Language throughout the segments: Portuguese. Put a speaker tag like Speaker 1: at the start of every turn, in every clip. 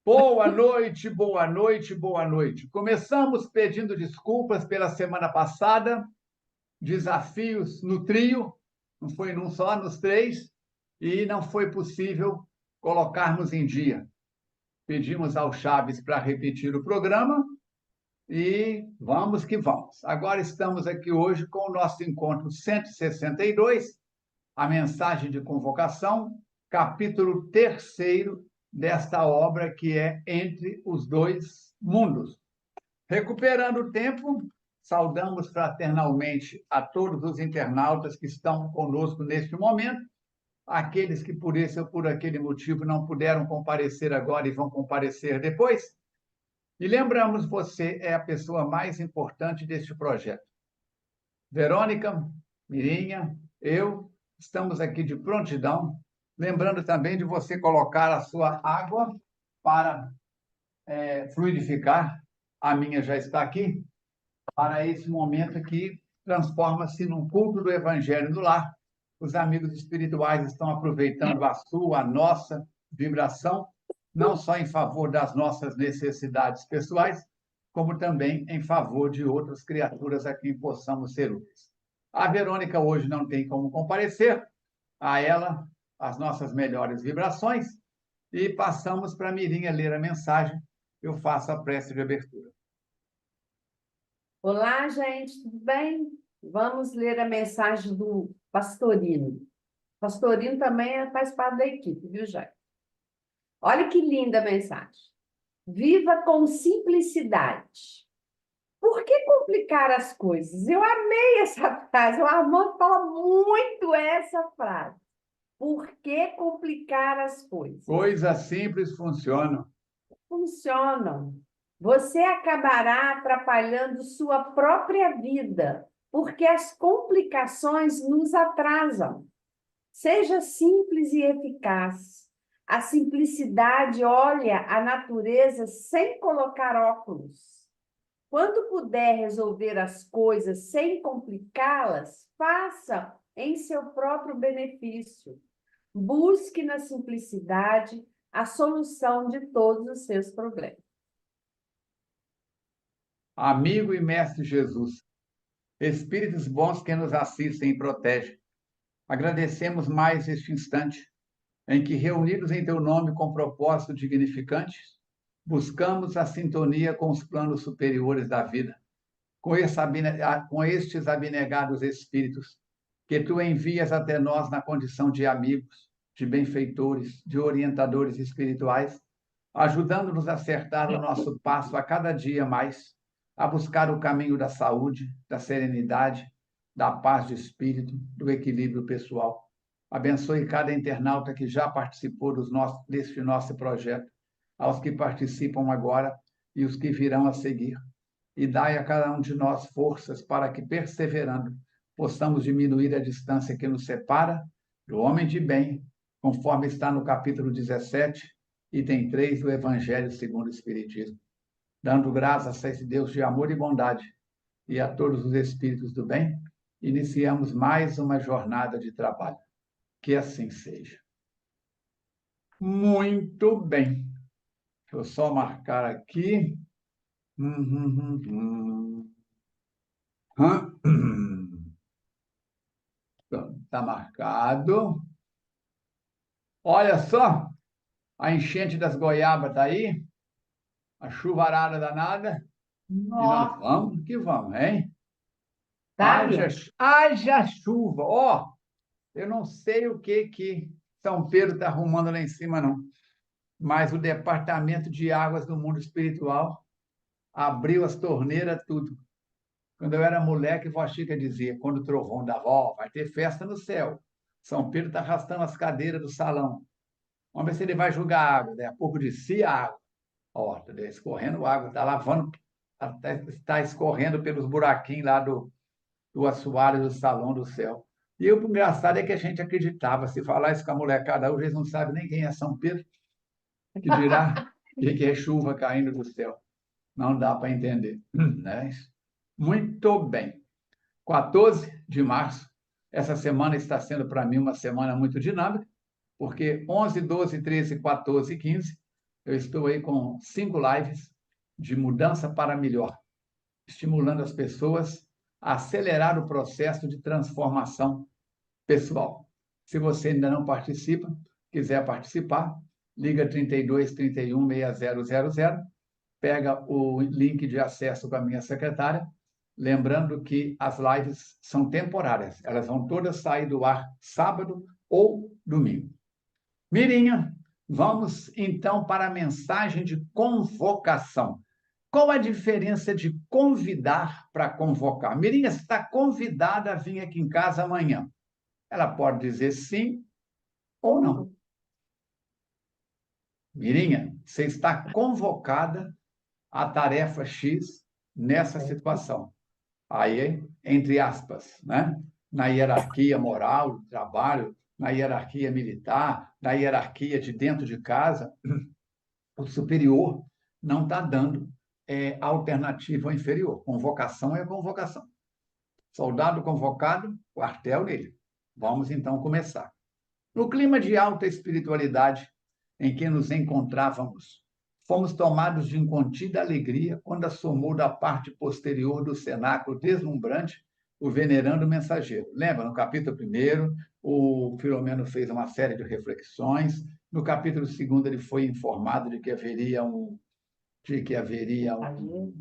Speaker 1: Boa noite, boa noite, boa noite. Começamos pedindo desculpas pela semana passada, desafios no trio, não foi num só, nos três, e não foi possível colocarmos em dia. Pedimos ao Chaves para repetir o programa e vamos que vamos. Agora estamos aqui hoje com o nosso encontro 162, a mensagem de convocação, capítulo terceiro desta obra que é Entre os Dois Mundos. Recuperando o tempo, saudamos fraternalmente a todos os internautas que estão conosco neste momento, aqueles que por esse ou por aquele motivo não puderam comparecer agora e vão comparecer depois. E lembramos, você é a pessoa mais importante deste projeto. Verônica, Mirinha, eu, estamos aqui de prontidão, lembrando também de você colocar a sua água para fluidificar, a minha já está aqui, para esse momento que transforma-se num culto do Evangelho no lar. Os amigos espirituais estão aproveitando a sua, a nossa vibração, não só em favor das nossas necessidades pessoais, como também em favor de outras criaturas a quem possamos ser úteis. A Verônica hoje não tem como comparecer, a ela as nossas melhores vibrações, e passamos para a Mirinha ler a mensagem. Eu faço a prece de abertura.
Speaker 2: Olá, gente, tudo bem? Vamos ler a mensagem do Pastorino. Pastorino também faz parte da equipe, viu, Jair? Olha que linda a mensagem. Viva com simplicidade. Por que complicar as coisas? Eu amei essa frase, o Armando fala muito essa frase. Por que complicar as coisas?
Speaker 1: Coisas simples funcionam.
Speaker 2: Funcionam. Você acabará atrapalhando sua própria vida, porque as complicações nos atrasam. Seja simples e eficaz. A simplicidade olha a natureza sem colocar óculos. Quando puder resolver as coisas sem complicá-las, faça em seu próprio benefício. Busque na simplicidade a solução de todos os seus problemas.
Speaker 1: Amigo e mestre Jesus, espíritos bons que nos assistem e protegem, agradecemos mais este instante em que, reunidos em teu nome com propósito dignificante, buscamos a sintonia com os planos superiores da vida, com estes abnegados espíritos que tu envias até nós na condição de amigos, de benfeitores, de orientadores espirituais, ajudando-nos a acertar o nosso passo a cada dia mais, a buscar o caminho da saúde, da serenidade, da paz de espírito, do equilíbrio pessoal. Abençoe cada internauta que já participou deste nosso projeto, aos que participam agora e os que virão a seguir. E dai a cada um de nós forças para que, perseverando, possamos diminuir a distância que nos separa do homem de bem, conforme está no capítulo 17, item 3 do Evangelho segundo o Espiritismo. Dando graças a esse Deus de amor e bondade e a todos os espíritos do bem, iniciamos mais uma jornada de trabalho. Que assim seja. Muito bem. Deixa eu só marcar aqui. Está marcado. Olha só, a enchente das goiabas está aí, a chuvarada danada,
Speaker 2: Nossa.
Speaker 1: e nós vamos que vamos, hein?
Speaker 2: Tá,
Speaker 1: Haja chuva. Ó, eu não sei o que São Pedro está arrumando lá em cima, não, mas o Departamento de Águas do Mundo Espiritual abriu as torneiras, tudo. Quando eu era moleque, vó Chica dizia, quando o trovão dava, ó, vai ter festa no céu. São Pedro está arrastando as cadeiras do salão. Vamos ver se ele vai jogar água. Daí a pouco descia a água. Ó, está escorrendo água, está lavando, está escorrendo pelos buraquinhos lá do assoalho do salão do céu. E o engraçado é que a gente acreditava. Se falar isso com a molecada hoje, eles não sabem nem quem é São Pedro, que dirá que é chuva caindo do céu. Não dá para entender. Né? Muito bem. 14 de março, essa semana está sendo para mim uma semana muito dinâmica, porque 11, 12, 13, 14 e 15 Eu estou aí com 5 lives de mudança para melhor, estimulando as pessoas a acelerar o processo de transformação pessoal. Se você ainda não participa, quiser participar, liga 32 31 6000, pega o link de acesso com a minha secretária, lembrando que as lives são temporárias, elas vão todas sair do ar sábado ou domingo. Mirinha, vamos então para a mensagem de convocação. Qual a diferença de convidar para convocar? Mirinha, você está convidada a vir aqui em casa amanhã. Ela pode dizer sim ou não. Mirinha, você está convocada à tarefa X nessa situação. Aí, entre aspas, né? Na hierarquia moral do trabalho, na hierarquia militar, na hierarquia de dentro de casa, o superior não está dando alternativa ao inferior. Convocação é convocação. Soldado convocado, quartel nele. Vamos então começar. No clima de alta espiritualidade em que nos encontrávamos, fomos tomados de incontida alegria quando assomou da parte posterior do cenáculo deslumbrante o venerando mensageiro. Lembra, no capítulo 1º, o Filomeno fez uma série de reflexões. No capítulo 2º, ele foi informado de que haveria um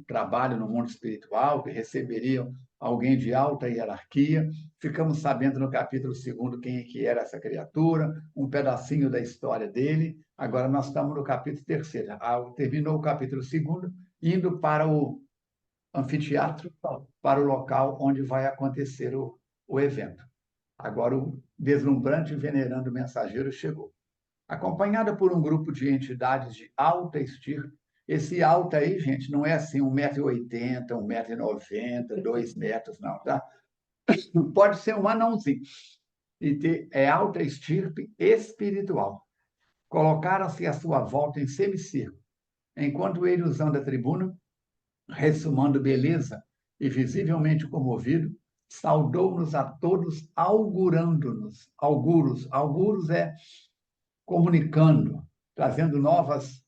Speaker 1: trabalho no mundo espiritual, que receberiam alguém de alta hierarquia. Ficamos sabendo no capítulo 2º quem é que era essa criatura, um pedacinho da história dele. Agora nós estamos no capítulo 3º. Terminou o capítulo 2º, indo para o anfiteatro, para o local onde vai acontecer o evento. Agora o deslumbrante venerando mensageiro chegou. Acompanhada por um grupo de entidades de alta estirpe. Esse alto aí, gente, não é assim 1,80 m, 1,90 m, 2 metros, não, tá? Pode ser um anãozinho. É alta estirpe espiritual. Colocaram-se à sua volta em semicírculo, enquanto ele, usando a tribuna, ressumando beleza e visivelmente comovido, saudou-nos a todos, augurando-nos. Auguros é comunicando, trazendo novas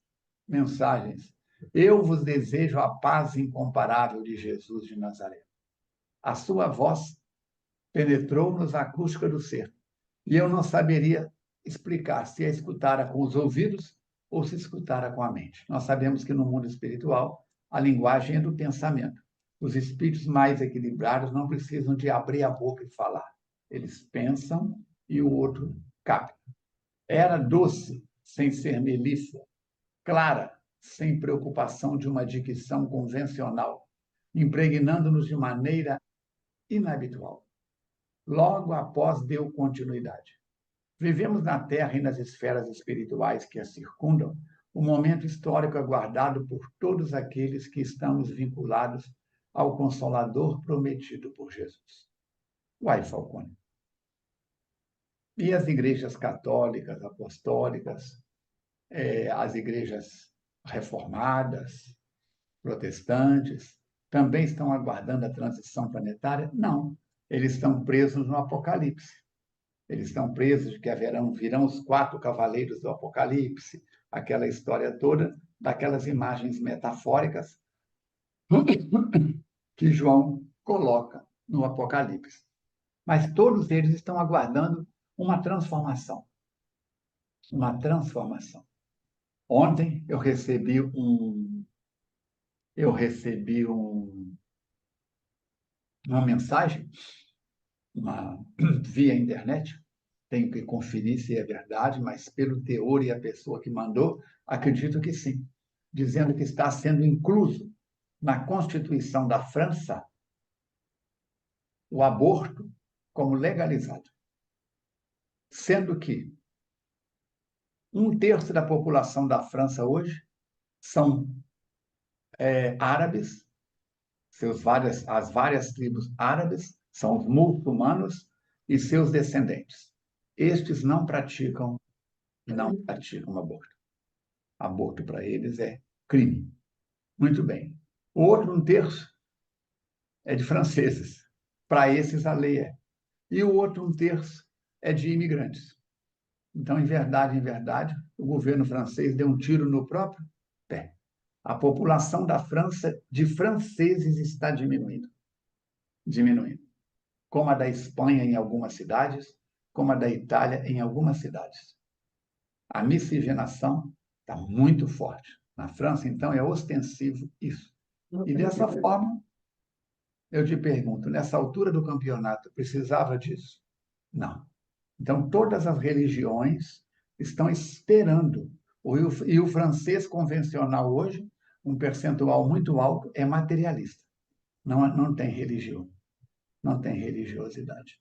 Speaker 1: mensagens. Eu vos desejo a paz incomparável de Jesus de Nazaré. A sua voz penetrou-nos a acústica do ser. E eu não saberia explicar se a escutara com os ouvidos ou se escutara com a mente. Nós sabemos que no mundo espiritual a linguagem é do pensamento. Os espíritos mais equilibrados não precisam de abrir a boca e falar. Eles pensam e o outro capta. Era doce, sem ser melíflua, clara, sem preocupação de uma dicção convencional, impregnando-nos de maneira inabitual. Logo após deu continuidade. Vivemos na Terra e nas esferas espirituais que a circundam um momento histórico aguardado por todos aqueles que estamos vinculados ao Consolador prometido por Jesus. Uai, Falcone. E as igrejas católicas, apostólicas, as igrejas reformadas, protestantes, também estão aguardando a transição planetária? Não. Eles estão presos no Apocalipse. Eles estão presos de que virão os 4 cavaleiros do Apocalipse, aquela história toda daquelas imagens metafóricas que João coloca no Apocalipse. Mas todos eles estão aguardando uma transformação. Uma transformação. Ontem eu recebi uma mensagem via internet, tenho que conferir se é verdade, mas pelo teor e a pessoa que mandou, acredito que sim, dizendo que está sendo incluso na Constituição da França o aborto como legalizado, sendo que 1/3 da população da França hoje são árabes, as várias tribos árabes, são os muçulmanos e seus descendentes. Estes não praticam aborto. Aborto para eles é crime. Muito bem. O outro 1/3 é de franceses. Para esses a lei é. E o outro 1/3 é de imigrantes. Então, em verdade, o governo francês deu um tiro no próprio pé. A população da França, de franceses, está diminuindo. Diminuindo. Como a da Espanha em algumas cidades, como a da Itália em algumas cidades. A miscigenação está muito forte. Na França, então, é ostensivo isso. E dessa forma, eu te pergunto, nessa altura do campeonato, precisava disso? Não. Então, todas as religiões estão esperando. E o francês convencional hoje, um percentual muito alto, é materialista. Não tem religião, não tem religiosidade.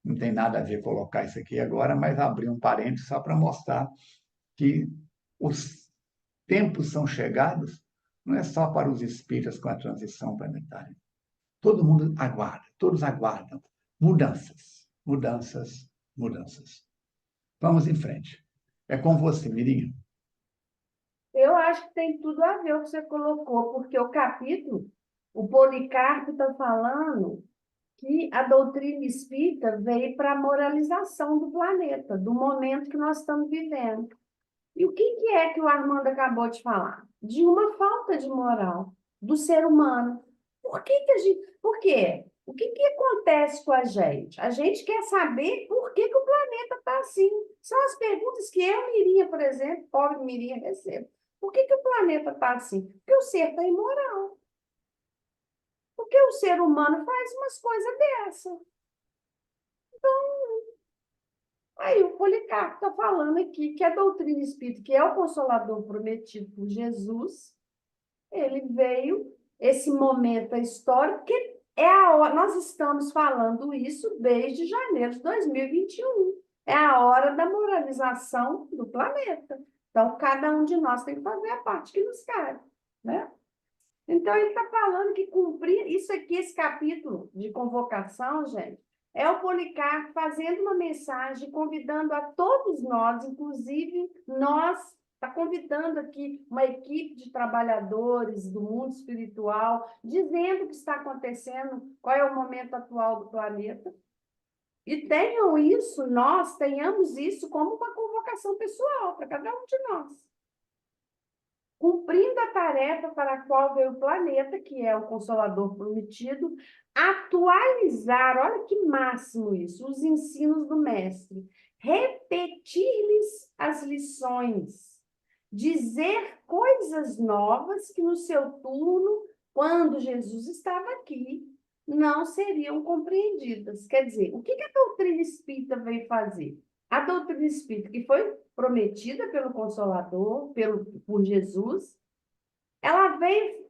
Speaker 1: Não tem nada a ver colocar isso aqui agora, mas abrir um parênteses só para mostrar que os tempos são chegados, não é só para os espíritas com a transição planetária. Todo mundo aguarda, todos aguardam mudanças, mudanças, mudanças. Vamos em frente. É com você, Mirinha.
Speaker 2: Eu acho que tem tudo a ver o que você colocou, porque o capítulo, o Policarpo está falando que a doutrina espírita veio para a moralização do planeta, do momento que nós estamos vivendo. E o que é que o Armando acabou de falar? De uma falta de moral do ser humano. Que a gente, por quê? O que acontece com a gente? A gente quer saber por que o planeta está assim. São as perguntas que eu, Mirinha, por exemplo, pobre Mirinha, recebo. Por que o planeta está assim? Porque o ser está imoral. Porque o ser humano faz umas coisas dessas. Aí o Policarpo está falando aqui que a doutrina espírita, que é o Consolador prometido por Jesus, ele veio, esse momento histórico, que é a hora, nós estamos falando isso desde janeiro de 2021. É a hora da moralização do planeta. Então, cada um de nós tem que fazer a parte que nos cabe, né? Então, ele está falando que cumprir isso aqui, esse capítulo de convocação, gente, é o Policarpo fazendo uma mensagem, convidando a todos nós, inclusive nós, está convidando aqui uma equipe de trabalhadores do mundo espiritual, dizendo o que está acontecendo, qual é o momento atual do planeta. E tenham isso, nós tenhamos isso como uma convocação pessoal para cada um de nós. Cumprindo a tarefa para a qual veio o planeta, que é o Consolador prometido, atualizar, olha que máximo isso, os ensinos do mestre, repetir-lhes as lições, dizer coisas novas que no seu turno, quando Jesus estava aqui, não seriam compreendidas. Quer dizer, o que a doutrina espírita veio fazer? A doutrina espírita, que foi prometida pelo Consolador, por Jesus, ela veio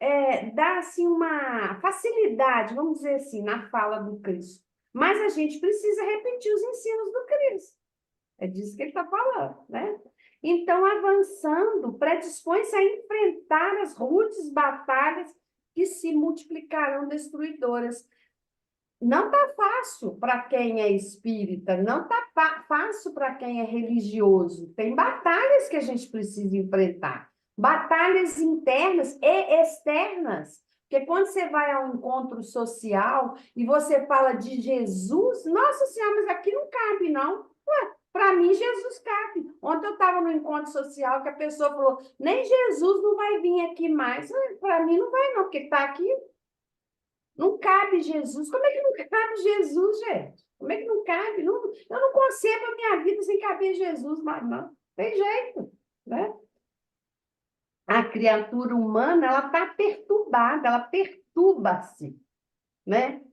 Speaker 2: dar assim, uma facilidade, vamos dizer assim, na fala do Cristo. Mas a gente precisa repetir os ensinos do Cristo. É disso que ele está falando, né? Então, avançando, predispõe-se a enfrentar as rudes batalhas que se multiplicarão destruidoras. Não está fácil para quem é espírita, não está fácil para quem é religioso. Tem batalhas que a gente precisa enfrentar, batalhas internas e externas. Porque quando você vai a um encontro social e você fala de Jesus, nossa Senhora, mas aqui não cabe, não. Para mim, Jesus cabe. Ontem eu estava no encontro social que a pessoa falou, nem Jesus não vai vir aqui mais. Para mim não vai, não, porque está aqui. Não cabe Jesus. Como é que não cabe Jesus, gente? Como é que não cabe? Não, eu não concebo a minha vida sem caber Jesus, mas não. Tem jeito, né? A criatura humana, ela está perturbada, ela perturba-se, né?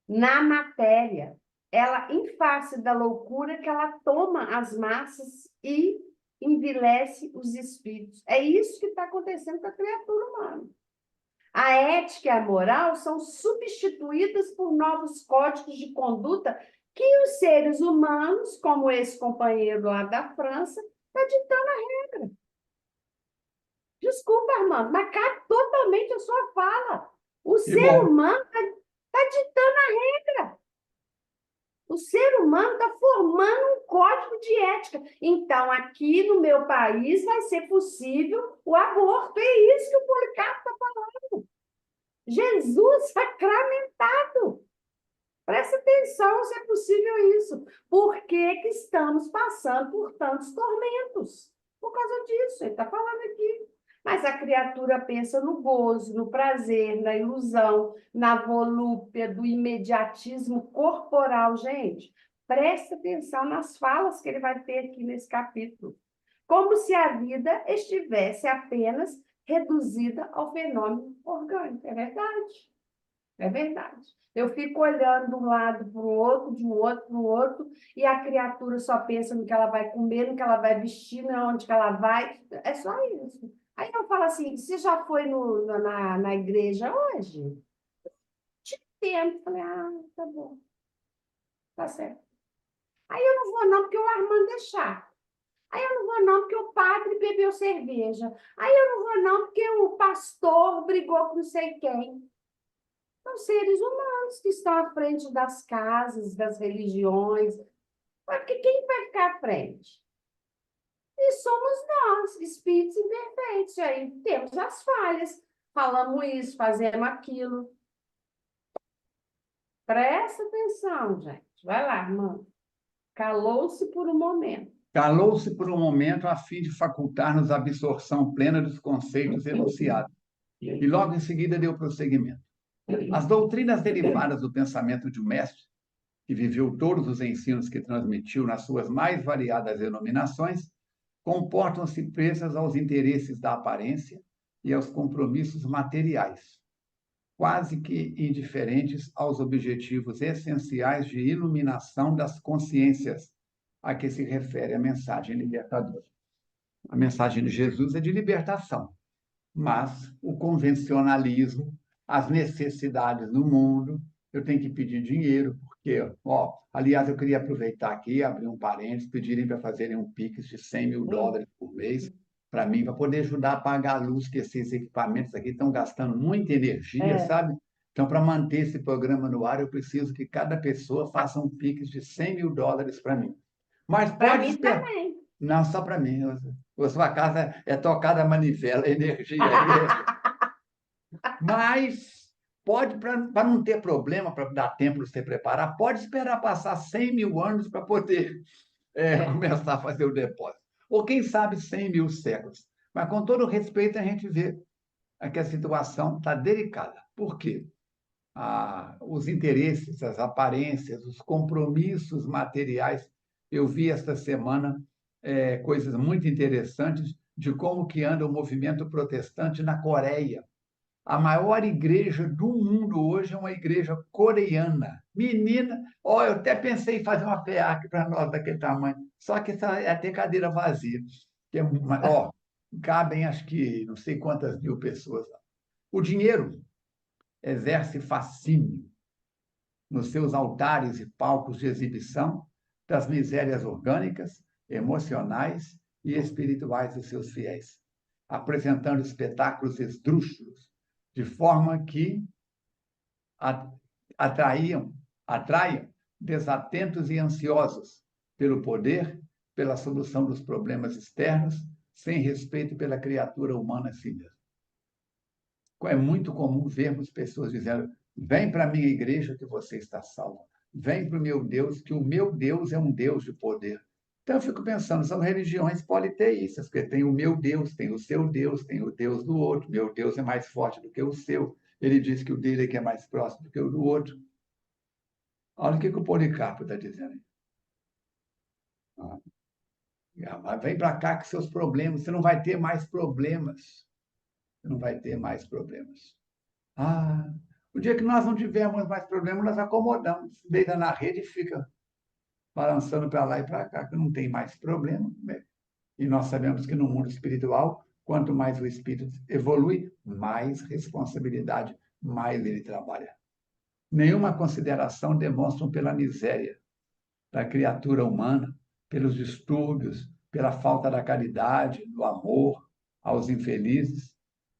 Speaker 2: Na matéria. Ela, em face da loucura, que ela toma as massas e envilece os espíritos. É isso que está acontecendo com a criatura humana. A ética e a moral são substituídas por novos códigos de conduta que os seres humanos, como esse companheiro lá da França, está ditando a regra. Desculpa, Armando, mas cabe totalmente a sua fala. O ser humano está ditando a regra. O ser humano está formando um código de ética. Então, aqui no meu país vai ser possível o aborto. É isso que o Policarpo está falando. Jesus sacramentado. Presta atenção se é possível isso. Por que que estamos passando por tantos tormentos? Por causa disso, ele está falando aqui. Mas a criatura pensa no gozo, no prazer, na ilusão, na volúpia, do imediatismo corporal. Gente, presta atenção nas falas que ele vai ter aqui nesse capítulo. Como se a vida estivesse apenas reduzida ao fenômeno orgânico. É verdade. É verdade. Eu fico olhando de um lado para o outro, de um outro para o outro, e a criatura só pensa no que ela vai comer, no que ela vai vestir, onde que ela vai. É só isso. Aí eu falo assim, você já foi na igreja hoje? Tive tempo. Falei, tá bom, tá certo. Aí eu não vou não, porque o Armando é chato. Aí eu não vou não, porque o padre bebeu cerveja. Aí eu não vou não, porque o pastor brigou com não sei quem. São seres humanos que estão à frente das casas, das religiões. Porque quem vai ficar à frente? E somos nós, espíritos imperfeitos. E aí temos as falhas. Falamos isso, fazemos aquilo. Presta atenção, gente. Vai lá, irmão. Calou-se por um momento.
Speaker 1: Calou-se por um momento a fim de facultar-nos a absorção plena dos conceitos enunciados. E logo em seguida deu prosseguimento. As doutrinas derivadas do pensamento de um mestre, que viveu todos os ensinos que transmitiu nas suas mais variadas denominações, comportam-se presas aos interesses da aparência e aos compromissos materiais, quase que indiferentes aos objetivos essenciais de iluminação das consciências a que se refere a mensagem libertadora. A mensagem de Jesus é de libertação, mas o convencionalismo, as necessidades do mundo, eu tenho que pedir dinheiro, porque, aliás, eu queria aproveitar aqui, abrir um parênteses, pedirem para fazerem um Pix de US$ 100.000 por mês para mim, para poder ajudar a pagar a luz, que esses equipamentos aqui estão gastando muita energia, sabe? Então, para manter esse programa no ar, eu preciso que cada pessoa faça um Pix de US$ 100.000 para mim. Mas
Speaker 2: Para
Speaker 1: pode
Speaker 2: mim
Speaker 1: esperar.
Speaker 2: também.
Speaker 1: Não, só para mim. A sua casa é tocada a manivela, a energia aí. Mas pode, para não ter problema, para dar tempo de se preparar, pode esperar passar 100 mil anos para poder começar a fazer o depósito. Ou quem sabe 100 mil séculos. Mas com todo respeito, a gente vê que a situação está delicada. Por quê? Os interesses, as aparências, os compromissos materiais. Eu vi esta semana coisas muito interessantes de como que anda o movimento protestante na Coreia. A maior igreja do mundo hoje é uma igreja coreana. Menina, eu até pensei em fazer uma FEAC para nós daquele tamanho, só que é ter cadeira vazia. Cabem acho que não sei quantas mil pessoas lá. O dinheiro exerce fascínio nos seus altares e palcos de exibição das misérias orgânicas, emocionais e espirituais dos seus fiéis, apresentando espetáculos esdrúxulos, de forma que atraiam desatentos e ansiosos pelo poder, pela solução dos problemas externos, sem respeito pela criatura humana a si mesma. É muito comum vermos pessoas dizendo: vem para a minha igreja que você está salvo. Vem para o meu Deus, que o meu Deus é um Deus de poder. Então, eu fico pensando, são religiões politeístas, porque tem o meu Deus, tem o seu Deus, tem o Deus do outro. Meu Deus é mais forte do que o seu. Ele diz que o dele é que é mais próximo do que o do outro. Olha o que o Policarpo está dizendo. Vem para cá com seus problemas, você não vai ter mais problemas. Você não vai ter mais problemas. O dia que nós não tivermos mais problemas, nós acomodamos, deita na rede e fica balançando para lá e para cá, que não tem mais problema. E nós sabemos que no mundo espiritual, quanto mais o espírito evolui, mais responsabilidade, mais ele trabalha. Nenhuma consideração demonstram pela miséria da criatura humana, pelos distúrbios, pela falta da caridade, do amor aos infelizes,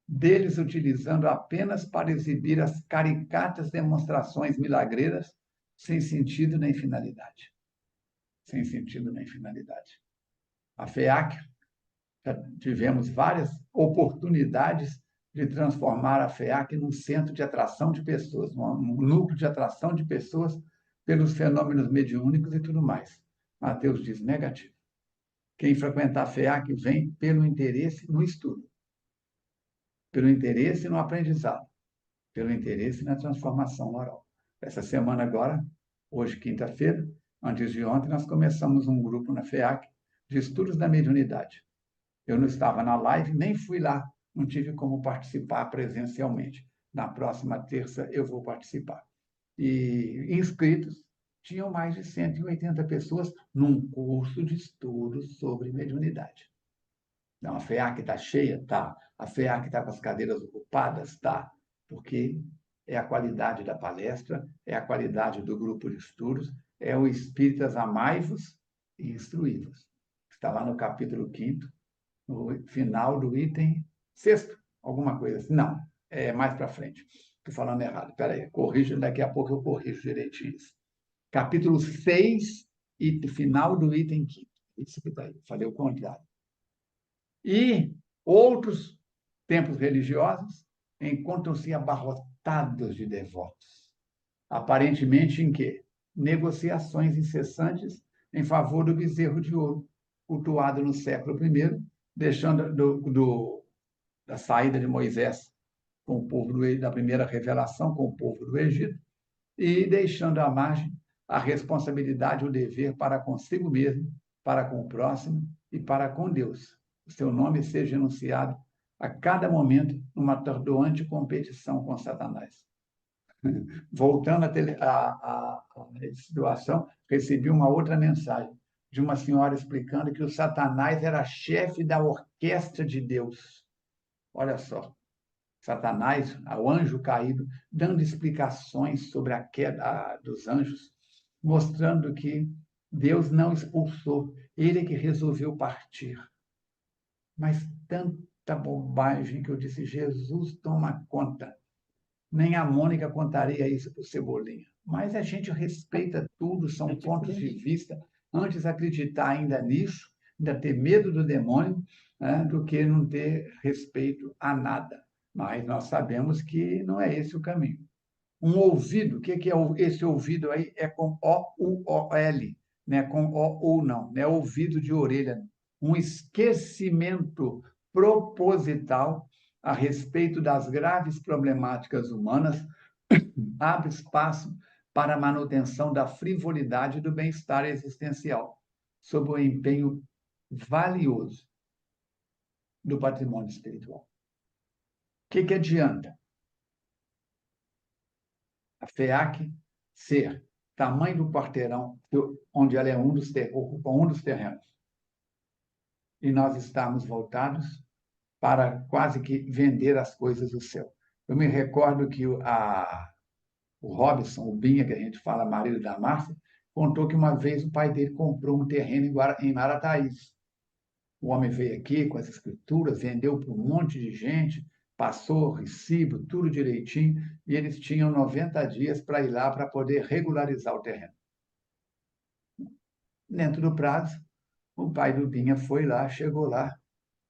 Speaker 1: deles utilizando apenas para exibir as caricatas demonstrações milagreiras, sem sentido nem finalidade. Sem sentido nem finalidade. A FEAC, tivemos várias oportunidades de transformar a FEAC num centro de atração de pessoas, num núcleo de atração de pessoas pelos fenômenos mediúnicos e tudo mais. Mateus diz negativo. Quem frequentar a FEAC vem pelo interesse no estudo, pelo interesse no aprendizado, pelo interesse na transformação moral. Essa semana agora, hoje, quinta-feira, antes de ontem, nós começamos um grupo na FEAC de estudos da mediunidade. Eu não estava na live, nem fui lá, não tive como participar presencialmente. Na próxima terça eu vou participar. E inscritos tinham mais de 180 pessoas num curso de estudos sobre mediunidade. Então, a FEAC está cheia? Tá. A FEAC está com as cadeiras ocupadas? Tá. Porque é a qualidade da palestra, é a qualidade do grupo de estudos, é o Espíritas Amai-vos e Instruí-vos. Está lá no capítulo 5º, no final do item 6º, alguma coisa assim. Não, é mais para frente. Estou falando errado. Espera aí, corrija, daqui a pouco eu corrijo direitinho isso. Capítulo 6 e final do item 5º. Isso que está aí, falei o contrário. E outros templos religiosos encontram-se abarrotados de devotos. Aparentemente em quê? Negociações incessantes em favor do bezerro de ouro, cultuado no século I, deixando da saída de Moisés com o povo da primeira revelação com o povo do Egito, e deixando à margem a responsabilidade e o dever para consigo mesmo, para com o próximo e para com Deus. O seu nome seja enunciado a cada momento numa atordoante competição com Satanás. Voltando à situação, recebi uma outra mensagem de uma senhora explicando que o Satanás era chefe da orquestra de Deus. Olha só, Satanás, o anjo caído, dando explicações sobre a queda dos anjos, mostrando que Deus não expulsou, ele é que resolveu partir. Mas tanta bobagem que eu disse, Jesus toma conta. Nem a Mônica contaria isso para o Cebolinha. Mas a gente respeita tudo, são pontos de vista. Antes acreditar ainda nisso, ainda ter medo do demônio, né, do que não ter respeito a nada. Mas nós sabemos que não é esse o caminho. Um ouvido, o que é esse ouvido aí? É com O-U-O-L, né? Com O-U não, não é ouvido de orelha. Um esquecimento proposital a respeito das graves problemáticas humanas abre espaço para a manutenção da frivolidade e do bem-estar existencial, sob o empenho valioso do patrimônio espiritual. O que adianta a FEAC ser tamanho do quarteirão, onde ela é ocupa um dos terrenos, e nós estamos voltados para quase que vender as coisas do céu? Eu me recordo que o Robson, o Binha, que a gente fala, marido da Márcia, contou que uma vez o pai dele comprou um terreno em Marataízes. O homem veio aqui com as escrituras, vendeu para um monte de gente, passou recibo, tudo direitinho, e eles tinham 90 dias para ir lá para poder regularizar o terreno. Dentro do prazo, o pai do Binha foi lá, chegou lá.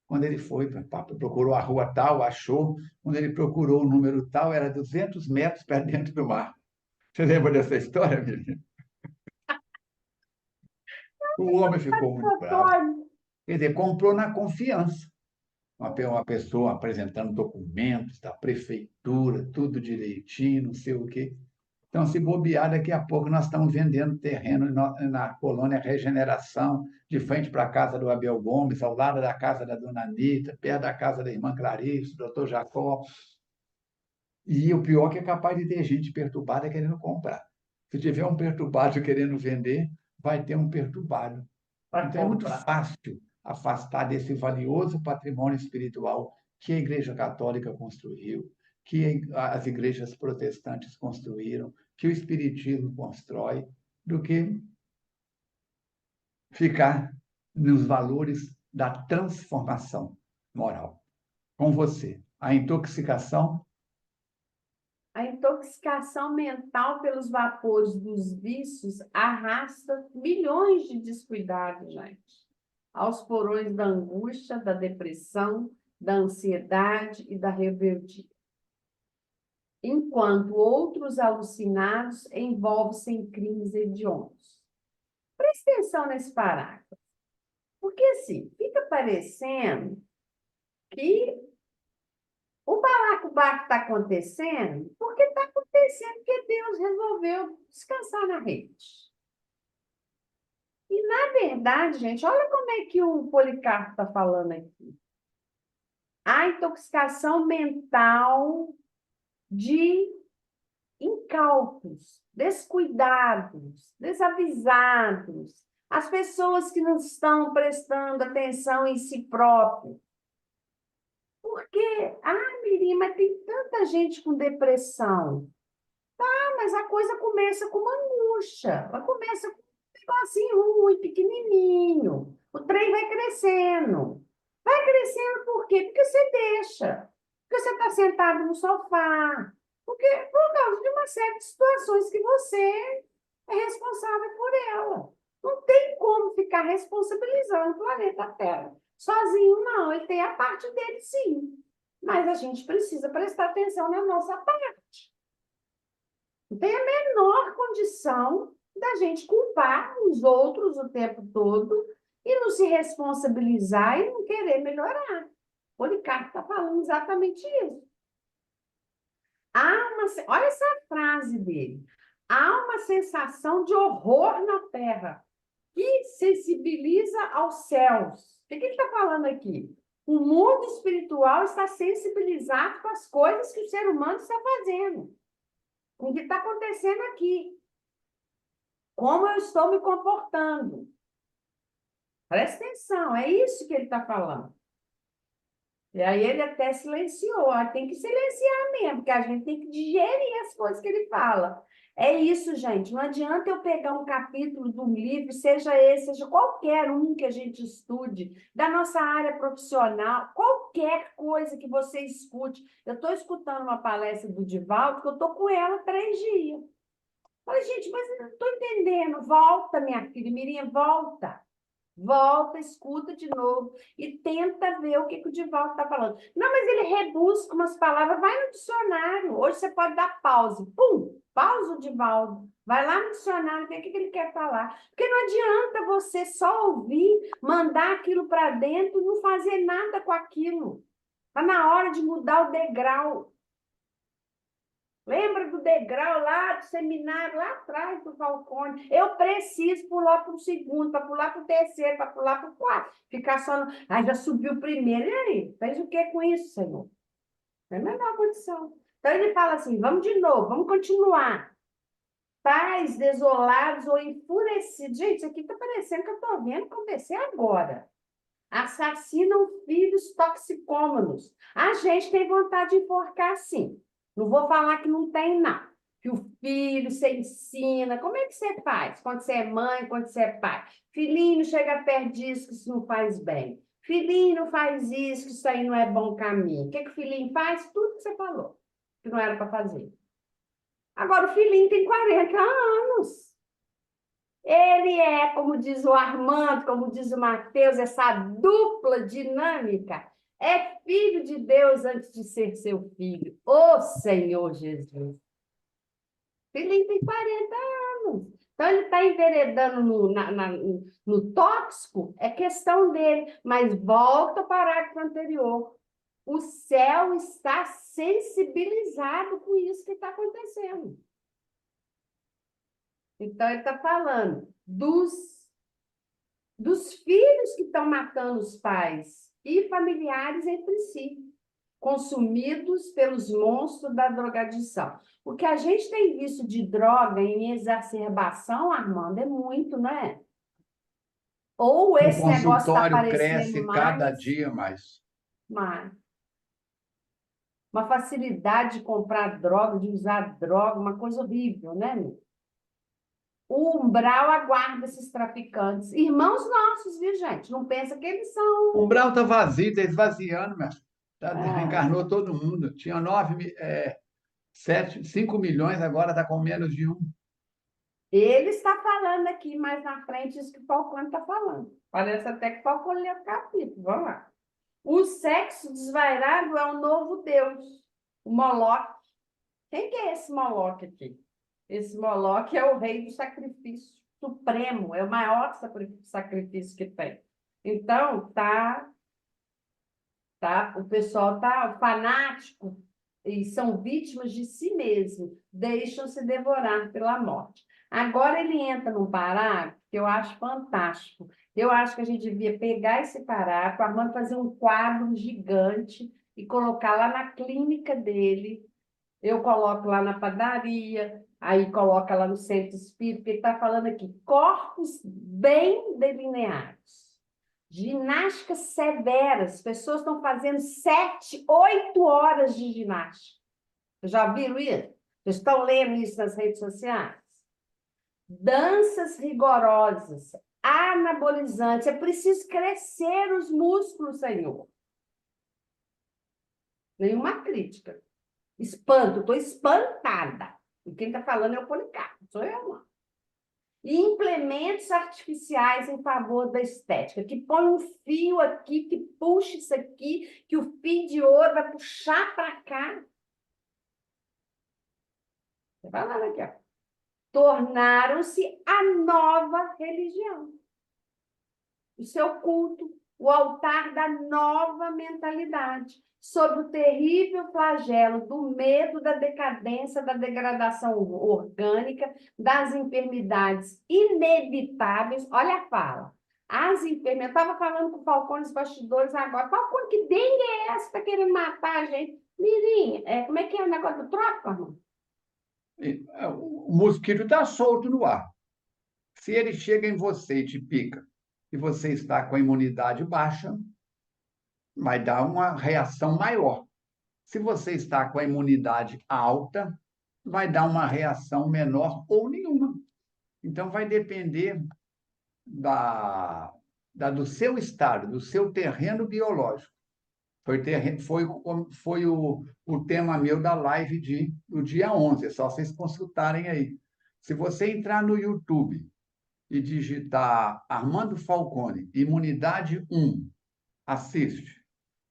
Speaker 1: Quando ele foi, procurou a rua tal, achou. Quando ele procurou o número tal, era 200 metros para dentro do mar. Você lembra dessa história, menina? O homem ficou muito bravo. Quer dizer, comprou na confiança. Uma pessoa apresentando documentos da prefeitura, tudo direitinho, não sei o quê. Então, se bobear, daqui a pouco nós estamos vendendo terreno na colônia Regeneração, de frente para a casa do Abel Gomes, ao lado da casa da dona Anitta, perto da casa da irmã Clarice, do doutor Jacó. E o pior é que é capaz de ter gente perturbada querendo comprar. Se tiver um perturbado querendo vender, vai ter um perturbado. Então, é muito fácil afastar desse valioso patrimônio espiritual que a Igreja Católica construiu, que as igrejas protestantes construíram, que o Espiritismo constrói, do que ficar nos valores da transformação moral. Com você, a intoxicação.
Speaker 2: A intoxicação mental pelos vapores dos vícios arrasta milhões de descuidados, gente, aos porões da angústia, da depressão, da ansiedade e da rebeldia. enquanto outros alucinados envolvem-se em crimes hediondos. Preste atenção nesse parágrafo, porque assim, fica parecendo que o balacobaco está acontecendo porque está acontecendo porque Deus resolveu descansar na rede. E, na verdade, gente, olha como é que o Policarpo está falando aqui. A intoxicação mental de incautos, descuidados, desavisados, as pessoas que não estão prestando atenção em si próprio. Porque, Mirim, mas tem tanta gente com depressão. Mas a coisa começa com uma angústia, ela começa com um negocinho ruim, pequenininho. O trem vai crescendo. Vai crescendo por quê? Porque você deixa. Porque você está sentado no sofá. Porque por causa de uma série de situações que você é responsável por ela. Não tem como ficar responsabilizando o planeta Terra. Sozinho, não. Ele tem a parte dele, sim. Mas a gente precisa prestar atenção na nossa parte. Não tem a menor condição da gente culpar os outros o tempo todo e não se responsabilizar e não querer melhorar. O Policarpo está falando exatamente isso. Olha essa frase dele. Há uma sensação de horror na terra que sensibiliza aos céus. O que ele está falando aqui? O mundo espiritual está sensibilizado com as coisas que o ser humano está fazendo. Com o que está acontecendo aqui. Como eu estou me comportando. Presta atenção, é isso que ele está falando. E aí ele até silenciou. Tem que silenciar mesmo, porque a gente tem que digerir as coisas que ele fala. É isso, gente. Não adianta eu pegar um capítulo de um livro, seja esse, seja qualquer um que a gente estude, da nossa área profissional, qualquer coisa que você escute. Eu estou escutando uma palestra do Divaldo, que eu estou com ela há 3 dias. Falei, gente, mas eu não estou entendendo. Volta, minha filha, Mirinha, volta. Volta, escuta de novo e tenta ver o que o Divaldo está falando. Não, mas ele rebusca umas palavras, vai no dicionário. Hoje você pode dar pause. Pum, pausa o Divaldo. Vai lá no dicionário, ver o que ele quer falar. Porque não adianta você só ouvir, mandar aquilo para dentro e não fazer nada com aquilo. Está na hora de mudar o degrau. Lembra do degrau lá do seminário, lá atrás do Falcone? Eu preciso pular para o segundo, para pular para o terceiro, para pular para o quarto. Ficar só no... já subiu o primeiro. E aí? Fez o que com isso, Senhor? Não é a menor condição. Então ele fala assim, vamos de novo, vamos continuar. Pais desolados ou enfurecidos. Gente, isso aqui está parecendo que eu estou vendo acontecer agora. Assassinam filhos toxicômanos. A gente tem vontade de enforcar, sim. Não vou falar que não tem, não. Que o filho, você ensina. Como é que você faz? Quando você é mãe, quando você é pai. Filhinho, chega perto disso, que isso não faz bem. Filhinho, não faz isso, que isso aí não é bom caminho. O que o filhinho faz? Tudo que você falou, que não era para fazer. Agora, o filhinho tem 40 anos. Ele é, como diz o Armando, como diz o Mateus, essa dupla dinâmica. É filho de Deus antes de ser seu filho. Ô Senhor Jesus. Ele tem 40 anos. Então, ele está enveredando no tóxico, é questão dele. Mas volta ao parágrafo anterior. O céu está sensibilizado com isso que está acontecendo. Então, ele está falando dos filhos que estão matando os pais e familiares entre si, consumidos pelos monstros da drogadição. O que a gente tem visto de droga em exacerbação, Armando, é muito, não é? Ou
Speaker 1: O
Speaker 2: esse negócio está
Speaker 1: consultório
Speaker 2: aparecendo
Speaker 1: cresce cada
Speaker 2: mais,
Speaker 1: dia mais.
Speaker 2: uma facilidade de comprar droga, de usar droga, uma coisa horrível, né, meu? O umbral aguarda esses traficantes. Irmãos nossos, viu, gente? Não pensa que eles
Speaker 1: O
Speaker 2: são...
Speaker 1: umbral está vazio, está esvaziando, mas
Speaker 2: É,
Speaker 1: reencarnou todo mundo. Tinha 5 milhões, agora está com menos de 1.
Speaker 2: ele está falando aqui mais na frente isso que o Falcone está falando. Parece até que o Falcone leu o capítulo. Vamos lá. O sexo desvairado é o novo Deus, o Moloque. Quem que é esse Moloque aqui? Esse Moloque é o rei do sacrifício supremo, é o maior sacrifício que tem. Então, o pessoal tá fanático e são vítimas de si mesmo, deixam-se devorar pela morte. Agora ele entra num parágrafo que eu acho fantástico. Eu acho que a gente devia pegar esse parágrafo, Armando, fazer um quadro gigante e colocar lá na clínica dele. Eu coloco lá na padaria, aí coloca lá no centro espírita, ele está falando aqui, corpos bem delineados. Ginásticas severas, pessoas estão fazendo 7, 8 horas de ginástica. Vocês já viram isso? Vocês estão lendo isso nas redes sociais? Danças rigorosas, anabolizantes. É preciso crescer os músculos, Senhor. Nenhuma crítica. Espanto, estou espantada. E quem está falando é o Policarpo, sou eu, não. E implementos artificiais em favor da estética, que põe um fio aqui, que puxa isso aqui, que o fio de ouro vai puxar para cá. Você vai lá aqui, ó. Tornaram-se a nova religião. O seu culto, o altar da nova mentalidade, sob o terrível flagelo do medo da decadência, da degradação orgânica, das enfermidades inevitáveis. Olha a fala. As enfermidades. Eu estava falando com o Falcone nos bastidores agora. Falcone, que dengue é essa? Está querendo matar a gente? Mirim, como é que é o negócio do trópico, irmão?
Speaker 1: O mosquito está solto no ar. Se ele chega em você e te pica, e você está com a imunidade baixa, vai dar uma reação maior. Se você está com a imunidade alta, vai dar uma reação menor ou nenhuma. Então, vai depender do seu estado, do seu terreno biológico. Foi o tema meu da live do dia 11, é só vocês consultarem aí. Se você entrar no YouTube e digitar Armando Falcone, imunidade 1, assiste.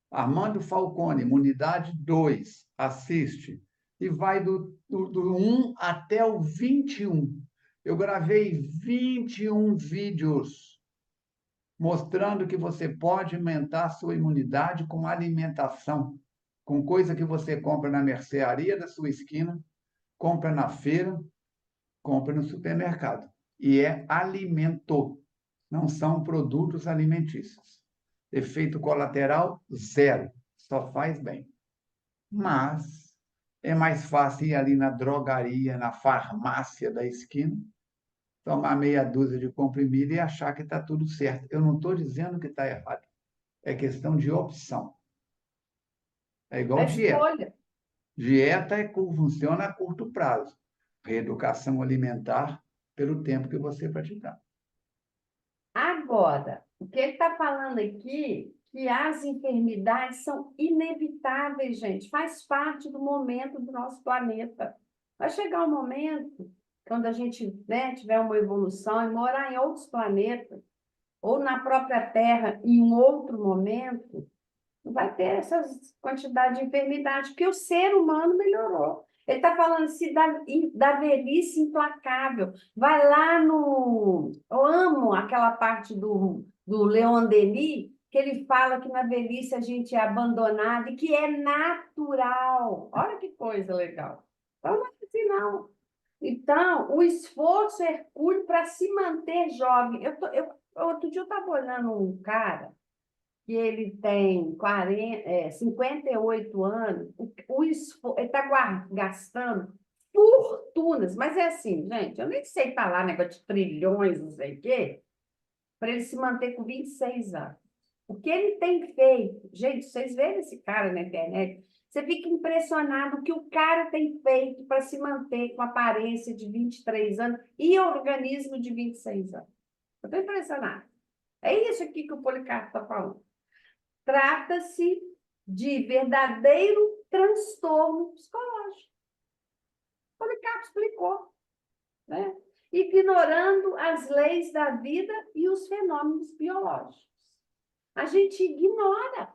Speaker 1: Armando Falcone, imunidade 2, assiste. E vai do 1 até o 21. Eu gravei 21 vídeos mostrando que você pode aumentar a sua imunidade com alimentação, com coisa que você compra na mercearia da sua esquina, compra na feira, compra no supermercado. E é alimento, não são produtos alimentícios. Efeito colateral, zero. Só faz bem. Mas é mais fácil ir ali na drogaria, na farmácia da esquina, tomar meia dúzia de comprimido e achar que está tudo certo. Eu não estou dizendo que está errado. É questão de opção. É igual
Speaker 2: É
Speaker 1: dieta.
Speaker 2: escolha.
Speaker 1: Dieta funciona a curto prazo. Reeducação alimentar pelo tempo que você praticar.
Speaker 2: Agora, o que ele está falando aqui, que as enfermidades são inevitáveis, gente, faz parte do momento do nosso planeta. Vai chegar um momento, quando a gente, né, tiver uma evolução e morar em outros planetas, ou na própria Terra, em um outro momento, não vai ter essa quantidade de enfermidade, porque o ser humano melhorou. Ele está falando assim da velhice implacável. Vai lá no... Eu amo aquela parte do Leon Denis, que ele fala que na velhice a gente é abandonado e que é natural. Olha que coisa legal. Então, não é assim, não. Então, o esforço hercúleo para se manter jovem. Outro dia eu estava olhando um cara que ele tem 58 anos, ele está gastando fortunas, mas é assim, gente, eu nem sei falar negócio de trilhões, não sei o quê, para ele se manter com 26 anos. O que ele tem feito, gente, vocês veem esse cara na internet, você fica impressionado o que o cara tem feito para se manter com aparência de 23 anos e organismo de 26 anos. Eu estou impressionada. É isso aqui que o Policarpo está falando. Trata-se de verdadeiro transtorno psicológico. O Policarpo explicou, né? Ignorando as leis da vida e os fenômenos biológicos. A gente ignora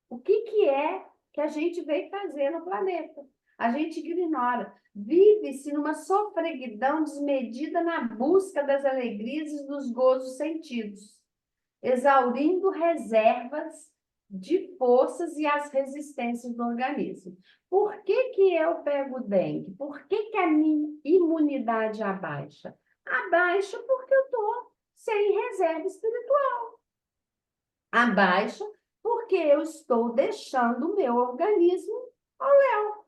Speaker 2: o que é que a gente veio fazer no planeta. A gente ignora. Vive-se numa sofreguidão desmedida na busca das alegrias e dos gozos sentidos, exaurindo reservas de forças e as resistências do organismo. Por que que eu pego dengue? Por que que a minha imunidade abaixa? Abaixa porque eu estou sem reserva espiritual. Abaixa porque eu estou deixando o meu organismo ao léu.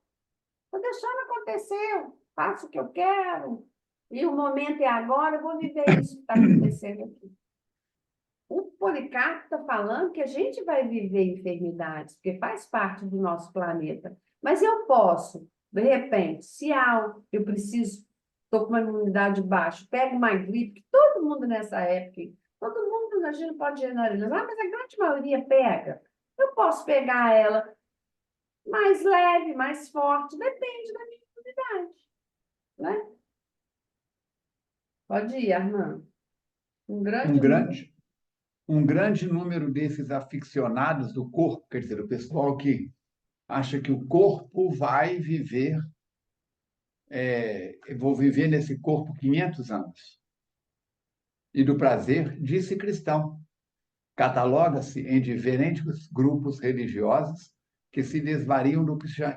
Speaker 2: Estou deixando acontecer, eu faço o que eu quero. E o momento é agora, eu vou viver isso que está acontecendo aqui. O Policarpo está falando que a gente vai viver enfermidades, porque faz parte do nosso planeta. Mas eu posso, de repente, se eu preciso, estou com uma imunidade baixa, pego uma gripe, que todo mundo nessa época, todo mundo, a gente não pode generalizar, mas a grande maioria pega. Eu posso pegar ela mais leve, mais forte, depende da minha imunidade, né? Pode ir, Armando. Um
Speaker 1: Um
Speaker 2: grande número.
Speaker 1: grande, um grande número desses aficionados do corpo, quer dizer, o pessoal que acha que o corpo vai viver, eu vou viver nesse corpo 500 anos. E do prazer, disse cristão. Cataloga-se em diferentes grupos religiosos que se desvariam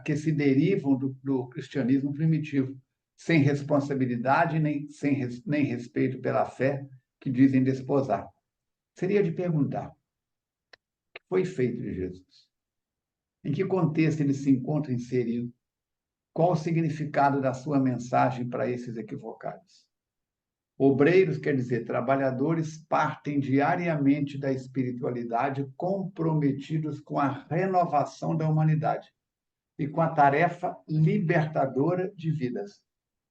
Speaker 1: que se derivam do cristianismo primitivo, sem responsabilidade nem respeito pela fé que dizem desposar. Seria de perguntar: o que foi feito de Jesus? Em que contexto ele se encontra inserido? Qual o significado da sua mensagem para esses equivocados? Obreiros, quer dizer, trabalhadores, partem diariamente da espiritualidade, comprometidos com a renovação da humanidade e com a tarefa libertadora de vidas.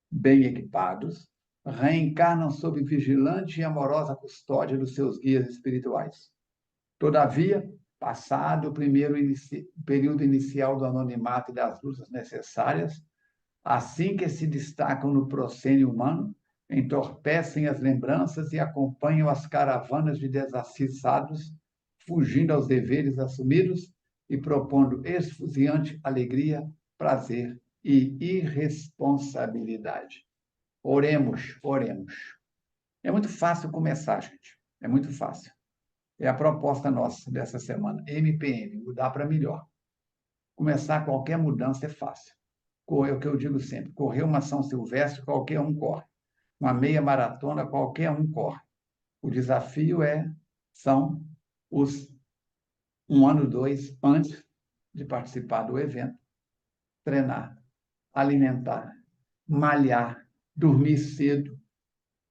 Speaker 1: Bem equipados, reencarnam sob vigilante e amorosa custódia dos seus guias espirituais. Todavia, passado o primeiro período inicial do anonimato e das lutas necessárias, assim que se destacam no proscênio humano, entorpecem as lembranças e acompanham as caravanas de desacissados, fugindo aos deveres assumidos e propondo esfuziante alegria, prazer e irresponsabilidade. Oremos, oremos. É muito fácil começar, gente. É muito fácil. É a proposta nossa dessa semana. MPM, mudar para melhor. Começar qualquer mudança é fácil. É o que eu digo sempre: correr uma São Silvestre, qualquer um corre. Uma meia maratona, qualquer um corre. O desafio são os 1 ano, 2, antes de participar do evento, treinar, alimentar, malhar, dormir cedo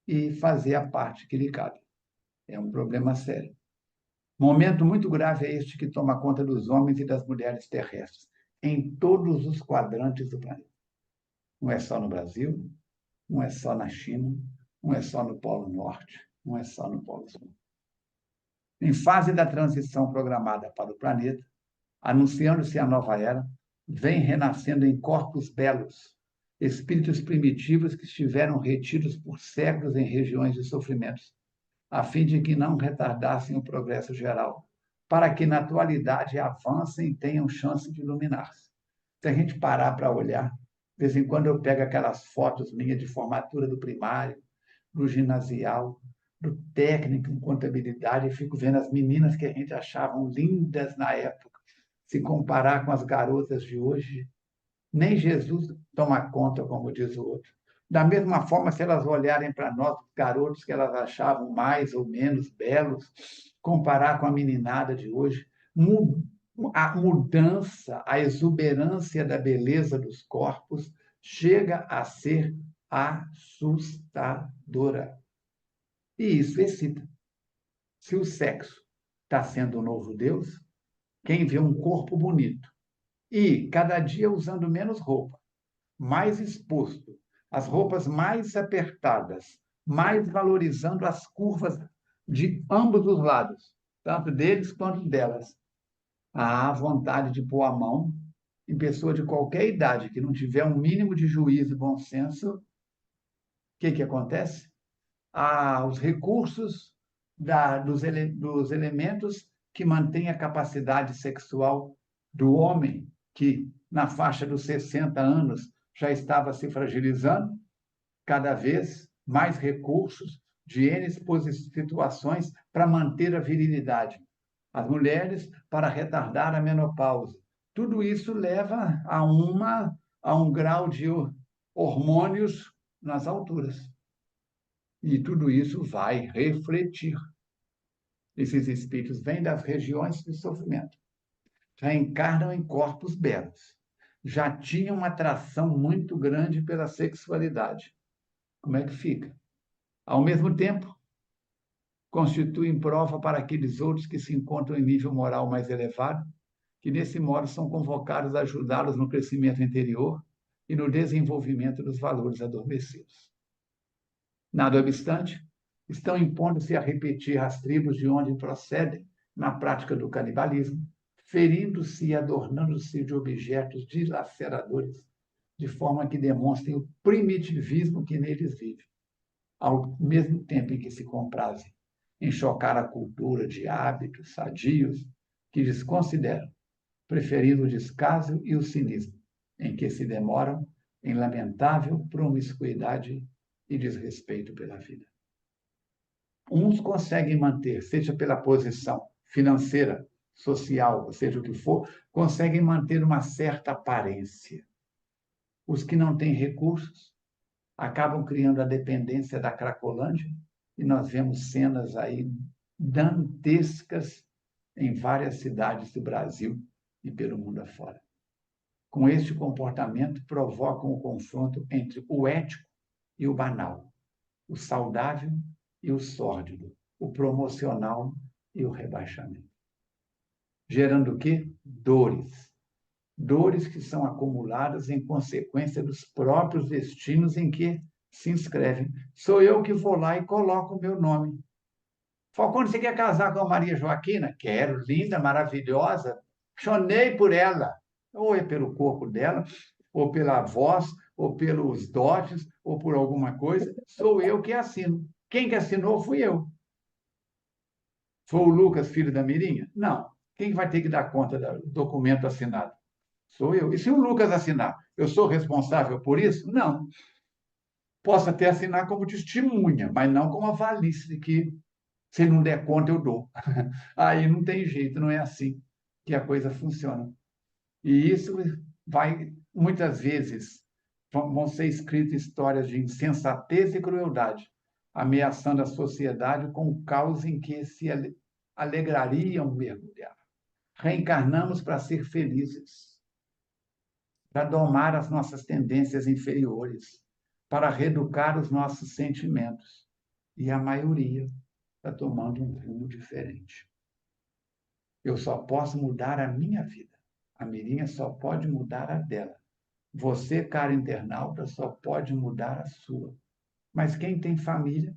Speaker 1: e fazer a parte que lhe cabe. É um problema sério. Momento muito grave é este que toma conta dos homens e das mulheres terrestres, em todos os quadrantes do planeta. Não é só no Brasil, não é só na China, não é só no Polo Norte, não é só no Polo Sul. Em fase da transição programada para o planeta, anunciando-se a nova era, vem renascendo em corpos belos, espíritos primitivos que estiveram retidos por séculos em regiões de sofrimentos, a fim de que não retardassem o progresso geral, para que na atualidade avancem e tenham chance de iluminar-se. Se a gente parar para olhar, de vez em quando eu pego aquelas fotos minhas de formatura do primário, do ginasial, do técnico em contabilidade, e fico vendo as meninas que a gente achavam lindas na época. Se comparar com as garotas de hoje, nem Jesus toma conta, como diz o outro. Da mesma forma, se elas olharem para nós, garotos que elas achavam mais ou menos belos, comparar com a meninada de hoje, a mudança, a exuberância da beleza dos corpos chega a ser assustadora. E isso excita. Se o sexo está sendo o novo Deus, quem vê um corpo bonito e cada dia usando menos roupa, mais exposto, as roupas mais apertadas, mais valorizando as curvas de ambos os lados, tanto deles quanto delas. Há vontade de pôr a mão em pessoa de qualquer idade que não tiver um mínimo de juízo e bom senso. O que acontece? Os recursos dos elementos que mantêm a capacidade sexual do homem que na faixa dos 60 anos já estava se fragilizando, cada vez mais recursos de N situações para manter a virilidade. As mulheres para retardar a menopausa. Tudo isso leva a um grau de hormônios nas alturas. E tudo isso vai refletir. Esses espíritos vêm das regiões de sofrimento, já encarnam em corpos belos, já tinham uma atração muito grande pela sexualidade. Como é que fica? Ao mesmo tempo, constituem prova para aqueles outros que se encontram em nível moral mais elevado, que nesse modo são convocados a ajudá-los no crescimento interior e no desenvolvimento dos valores adormecidos. Nada obstante, estão impondo-se a repetir as tribos de onde procedem na prática do canibalismo, ferindo-se e adornando-se de objetos dilaceradores, de forma que demonstrem o primitivismo que neles vive, ao mesmo tempo em que se comprazem em chocar a cultura de hábitos sadios que desconsideram, preferindo o descaso e o cinismo, em que se demoram em lamentável promiscuidade e desrespeito pela vida. Uns conseguem manter, seja pela posição financeira, social, ou seja o que for, conseguem manter uma certa aparência. Os que não têm recursos acabam criando a dependência da Cracolândia, e nós vemos cenas aí dantescas em várias cidades do Brasil e pelo mundo afora. Com este comportamento, provocam o confronto entre o ético e o banal, o saudável e o sórdido, o promocional e o rebaixamento. Gerando o quê? Dores. Dores que são acumuladas em consequência dos próprios destinos em que se inscrevem. Sou eu que vou lá e coloco o meu nome. Falcone, você quer casar com a Maria Joaquina? Quero, linda, maravilhosa. Chonei por ela. Ou é pelo corpo dela, ou pela voz, ou pelos dotes, ou por alguma coisa. Sou eu que assino. Quem que assinou fui eu. Foi o Lucas, filho da Mirinha? Não. Quem vai ter que dar conta do documento assinado? Sou eu. E se o Lucas assinar, eu sou responsável por isso? Não. Posso até assinar como testemunha, mas não como avalista que, se não der conta, eu dou. Aí não tem jeito, não é assim que a coisa funciona. E isso vai, muitas vezes, vão ser escritas histórias de insensatez e crueldade, ameaçando a sociedade com o caos em que se alegrariam mergulhar. Reencarnamos para ser felizes, para domar as nossas tendências inferiores, para reeducar os nossos sentimentos. E a maioria está tomando um rumo diferente. Eu só posso mudar a minha vida. A Mirinha só pode mudar a dela. Você, cara internauta, só pode mudar a sua. Mas quem tem família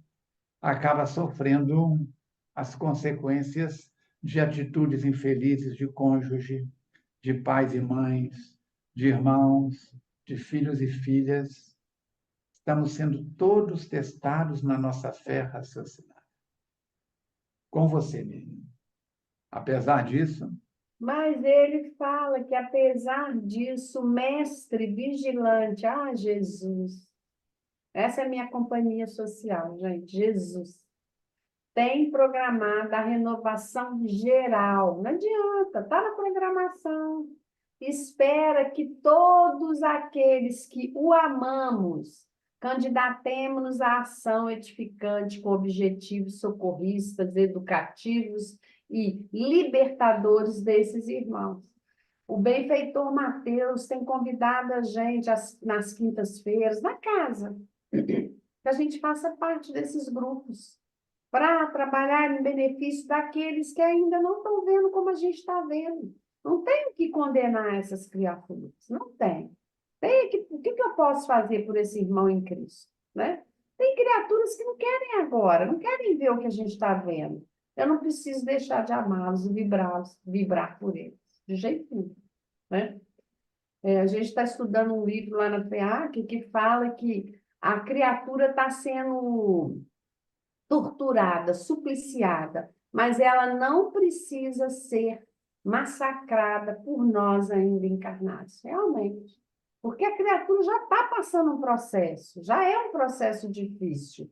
Speaker 1: acaba sofrendo as consequências de atitudes infelizes de cônjuge, de pais e mães, de irmãos, de filhos e filhas. Estamos sendo todos testados na nossa fé raciocinada. Com você, Mirinha. Apesar disso,
Speaker 2: Mas ele fala que, apesar disso, mestre vigilante, Jesus, essa é a minha companhia social, gente, Jesus, tem programada a renovação geral. Não adianta, está na programação. Espera que todos aqueles que o amamos candidatemos-nos à ação edificante com objetivos socorristas, educativos e libertadores desses irmãos. O benfeitor Mateus tem convidado a gente nas quintas-feiras, na casa, que a gente faça parte desses grupos, para trabalhar em benefício daqueles que ainda não estão vendo como a gente está vendo. Não tenho que condenar essas criaturas, não tem. O que eu posso fazer por esse irmão em Cristo? Né? Tem criaturas que não querem agora, não querem ver o que a gente está vendo. Eu não preciso deixar de amá-los e vibrar por eles, de jeito nenhum. Né? A gente está estudando um livro lá na FEAC que fala que a criatura está sendo torturada, supliciada, mas ela não precisa ser massacrada por nós ainda encarnados. Realmente. Porque a criatura já está passando um processo, já é um processo difícil.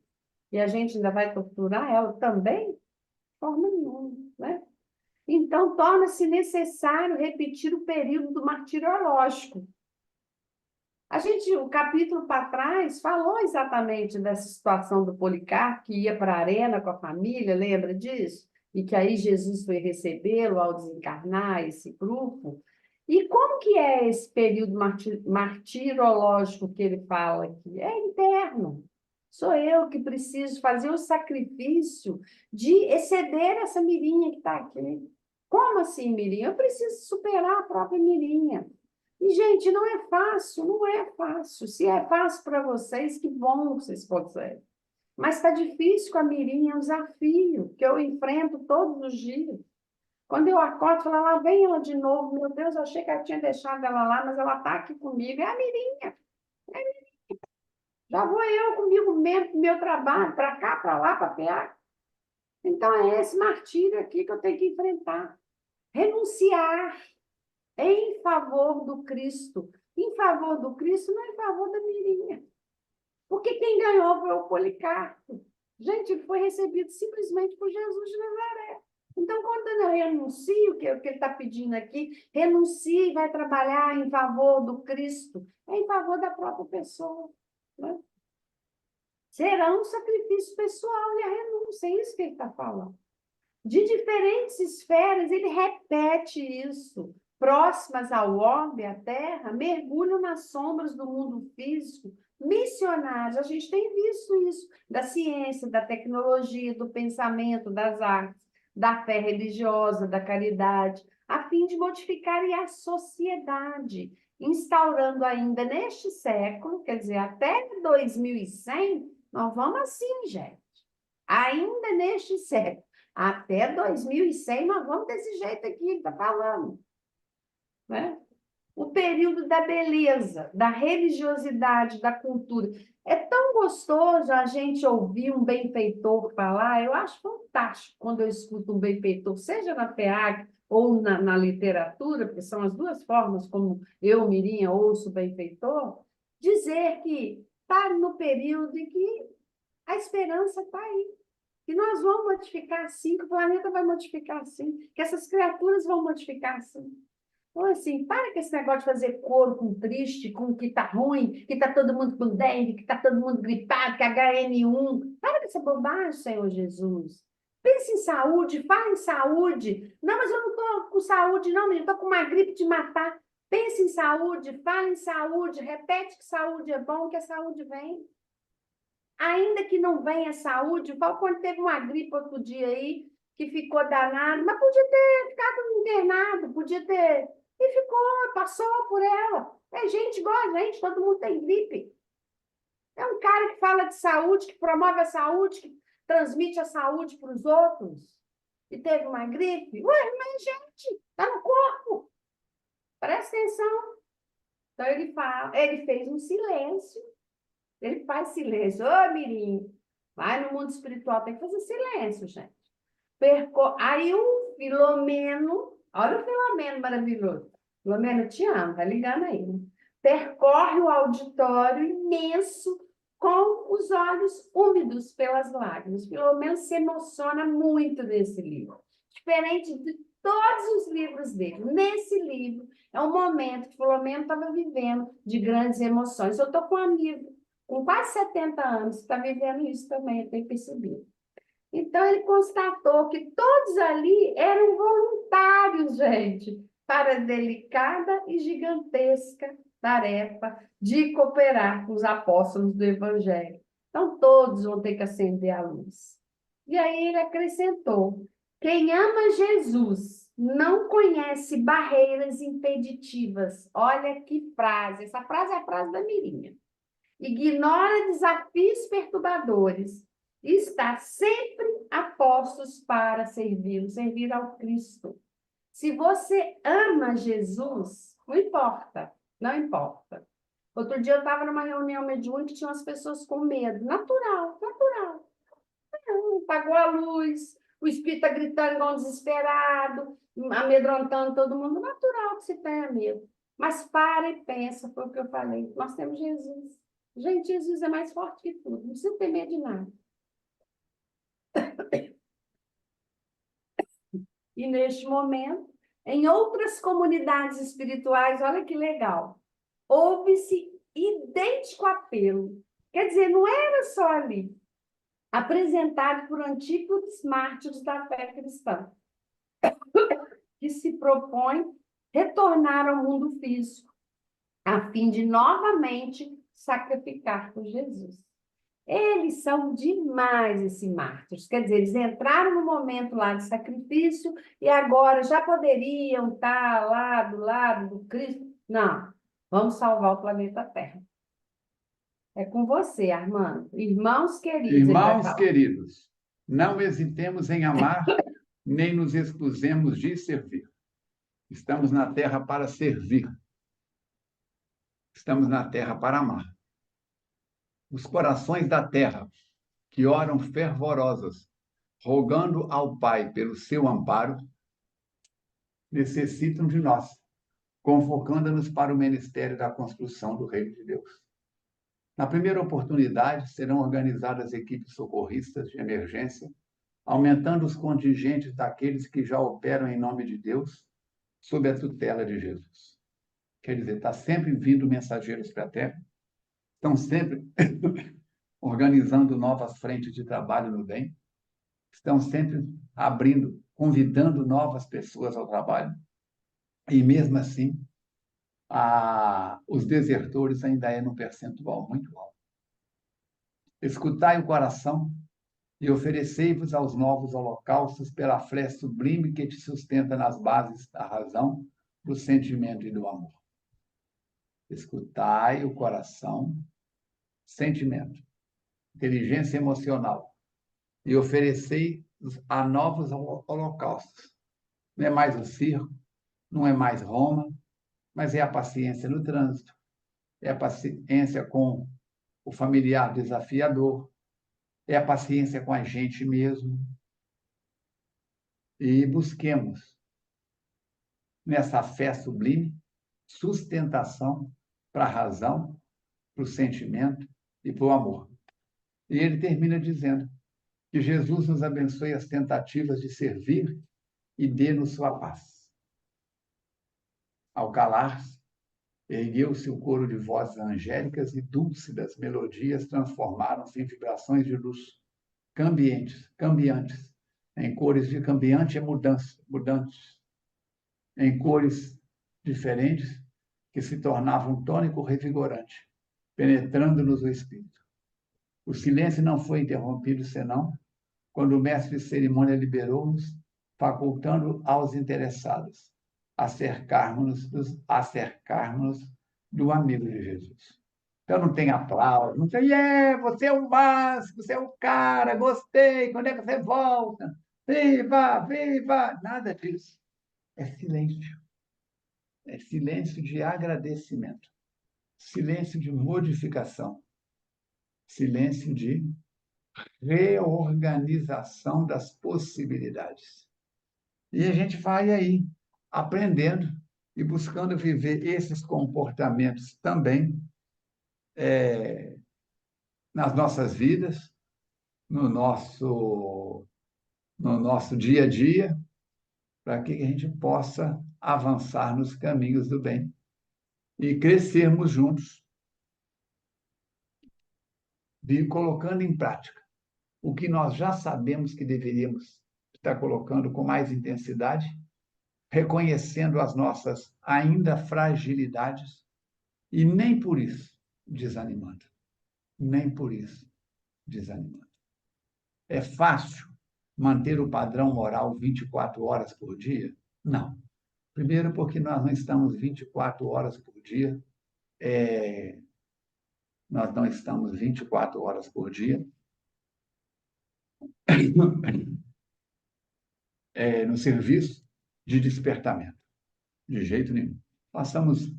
Speaker 2: E a gente ainda vai torturar ela também? De forma nenhuma, né? Então, torna-se necessário repetir o período do martiriológico. O capítulo para trás, falou exatamente dessa situação do Policarpo, que ia para a arena com a família, lembra disso? E que aí Jesus foi recebê-lo ao desencarnar esse grupo. E como que é esse período martirológico que ele fala aqui? É interno. Sou eu que preciso fazer o sacrifício de exceder essa mirinha que está aqui. Como assim, mirinha? Eu preciso superar a própria mirinha. E, gente, não é fácil, não é fácil. Se é fácil para vocês, que bom que vocês conseguem. Mas está difícil com a mirinha, é um desafio que eu enfrento todos os dias. Quando eu acordo, falo, lá vem ela de novo. Meu Deus, eu achei que eu tinha deixado ela lá, mas ela está aqui comigo. É a mirinha. É a mirinha. Já vou eu comigo mesmo, meu trabalho, para cá, para lá, para pegar. Então, é esse martírio aqui que eu tenho que enfrentar. Renunciar em favor do Cristo. Em favor do Cristo, não em favor da mirinha. Porque quem ganhou foi o Policarpo. Gente, ele foi recebido simplesmente por Jesus de Nazaré. Então, quando eu renuncio, o que ele está pedindo aqui, renuncie e vai trabalhar em favor do Cristo, é em favor da própria pessoa. Né? Será um sacrifício pessoal e a renúncia, é isso que ele está falando. De diferentes esferas, ele repete isso. Próximas ao orbe, à terra, mergulham nas sombras do mundo físico, missionários. A gente tem visto isso, da ciência, da tecnologia, do pensamento, das artes, da fé religiosa, da caridade, a fim de modificarem a sociedade, instaurando ainda neste século, quer dizer, até 2100, nós vamos assim, gente. Ainda neste século. Até 2100, nós vamos desse jeito aqui, ele está falando. Né? O período da beleza, da religiosidade, da cultura. É tão gostoso a gente ouvir um benfeitor falar, eu acho fantástico quando eu escuto um benfeitor, seja na FEAC ou na literatura, porque são as duas formas como eu, Mirinha, ouço o benfeitor, dizer que está no período em que a esperança está aí. Que nós vamos modificar assim, que o planeta vai modificar assim, que essas criaturas vão modificar assim. Então, assim, para com esse negócio de fazer coro com triste, com que está ruim, que está todo mundo com dengue, que está todo mundo gripado, que HN1. Para com essa bobagem, Senhor Jesus. Pense em saúde, fala em saúde. Não, mas eu não estou com saúde, não, menino, estou com uma gripe de matar. Pense em saúde, fala em saúde, repete que saúde é bom, que a saúde vem. Ainda que não venha saúde, quando teve uma gripe outro dia aí, que ficou danado, mas podia ter ficado internado, podia ter... E ficou, passou por ela. É gente igual a gente, todo mundo tem gripe. É um cara que fala de saúde, que promove a saúde, que transmite a saúde para os outros. E teve uma gripe. Ué, mas gente, está no corpo. Presta atenção. Então ele fez um silêncio. Ele faz silêncio. Ô, Mirim, vai no mundo espiritual, tem que fazer silêncio, gente. Aí o Filomeno, olha o Filomeno maravilhoso. Filomeno, te amo, tá ligando aí. Né? Percorre o auditório imenso com os olhos úmidos pelas lágrimas. Filomeno se emociona muito nesse livro. Diferente de todos os livros dele. Nesse livro, é um momento que Filomeno estava vivendo de grandes emoções. Eu estou com um amigo com quase 70 anos, está vivendo isso também, eu tenho percebido. Então, ele constatou que todos ali eram voluntários, gente, para a delicada e gigantesca tarefa de cooperar com os apóstolos do Evangelho. Então, todos vão ter que acender a luz. E aí ele acrescentou, quem ama Jesus não conhece barreiras impeditivas. Olha que frase, essa frase é a frase da Mirinha. Ignora desafios perturbadores e está sempre a postos para servir ao Cristo. Se você ama Jesus, não importa, não importa. Outro dia eu estava numa reunião mediúnica que tinha umas pessoas com medo, natural. Apagou a luz, o espírito está gritando igual um desesperado, amedrontando todo mundo. Natural que se tenha medo. Mas para e pensa, foi o que eu falei. Nós temos Jesus. Gente, Jesus é mais forte que tudo. Não precisa ter medo de nada. E neste momento, em outras comunidades espirituais, olha que legal, houve-se idêntico apelo. Quer dizer, não era só ali, apresentado por antigos mártires da fé cristã, que se propõe retornar ao mundo físico, a fim de novamente sacrificar por Jesus. Eles são demais, esses mártires. Quer dizer, eles entraram no momento lá de sacrifício e agora já poderiam estar lá do lado do Cristo. Não, vamos salvar o planeta Terra. É com você, Armando. Irmãos queridos, ele vai
Speaker 1: Irmãos
Speaker 2: falar.
Speaker 1: queridos, não hesitemos em amar, nem nos excusemos de servir. Estamos na terra para servir. Estamos na terra para amar. Os corações da terra, que oram fervorosos, rogando ao Pai pelo seu amparo, necessitam de nós, convocando-nos para o ministério da construção do Reino de Deus. Na primeira oportunidade, serão organizadas equipes socorristas de emergência, aumentando os contingentes daqueles que já operam em nome de Deus, sob a tutela de Jesus. Quer dizer, está sempre vindo mensageiros para a Terra, estão sempre organizando novas frentes de trabalho no bem, estão sempre abrindo, convidando novas pessoas ao trabalho, e mesmo assim, os desertores ainda é num percentual muito alto. Escutai o coração e oferecei-vos aos novos holocaustos pela fé sublime que te sustenta nas bases da razão, do sentimento e do amor. Escutai o coração, sentimento, inteligência emocional, e oferecei a novos holocaustos. Não é mais o circo, não é mais Roma, mas é a paciência no trânsito, é a paciência com o familiar desafiador, é a paciência com a gente mesmo. E busquemos, nessa fé sublime, sustentação para a razão, para o sentimento e para o amor. E ele termina dizendo que Jesus nos abençoe as tentativas de servir e dê-nos sua paz. Ao calar-se, ergueu-se o coro de vozes angélicas e dúlcidas melodias transformaram-se em vibrações de luz, cambiantes, em cores de cambiante é mudantes, em cores diferentes que se tornavam tônico revigorante, penetrando-nos o espírito. O silêncio não foi interrompido senão quando o mestre de cerimônia liberou-nos, facultando aos interessados acercarmos-nos do amigo de Jesus. Então não tem aplauso, não tem, você é o máximo, você é o cara, gostei, quando é que você volta? Viva, viva! Nada disso. É silêncio. É silêncio de agradecimento, silêncio de modificação, silêncio de reorganização das possibilidades. E a gente vai aí aprendendo e buscando viver esses comportamentos também nas nossas vidas, no nosso dia a dia, para que a gente possa avançar nos caminhos do bem e crescermos juntos, colocando em prática o que nós já sabemos que deveríamos estar colocando com mais intensidade, reconhecendo as nossas ainda fragilidades e nem por isso desanimando. Nem por isso desanimando. É fácil manter o padrão moral 24 horas por dia? Não. Primeiro, porque nós não estamos 24 horas por dia, nós não estamos 24 horas por dia no serviço de despertamento. De jeito nenhum. Passamos,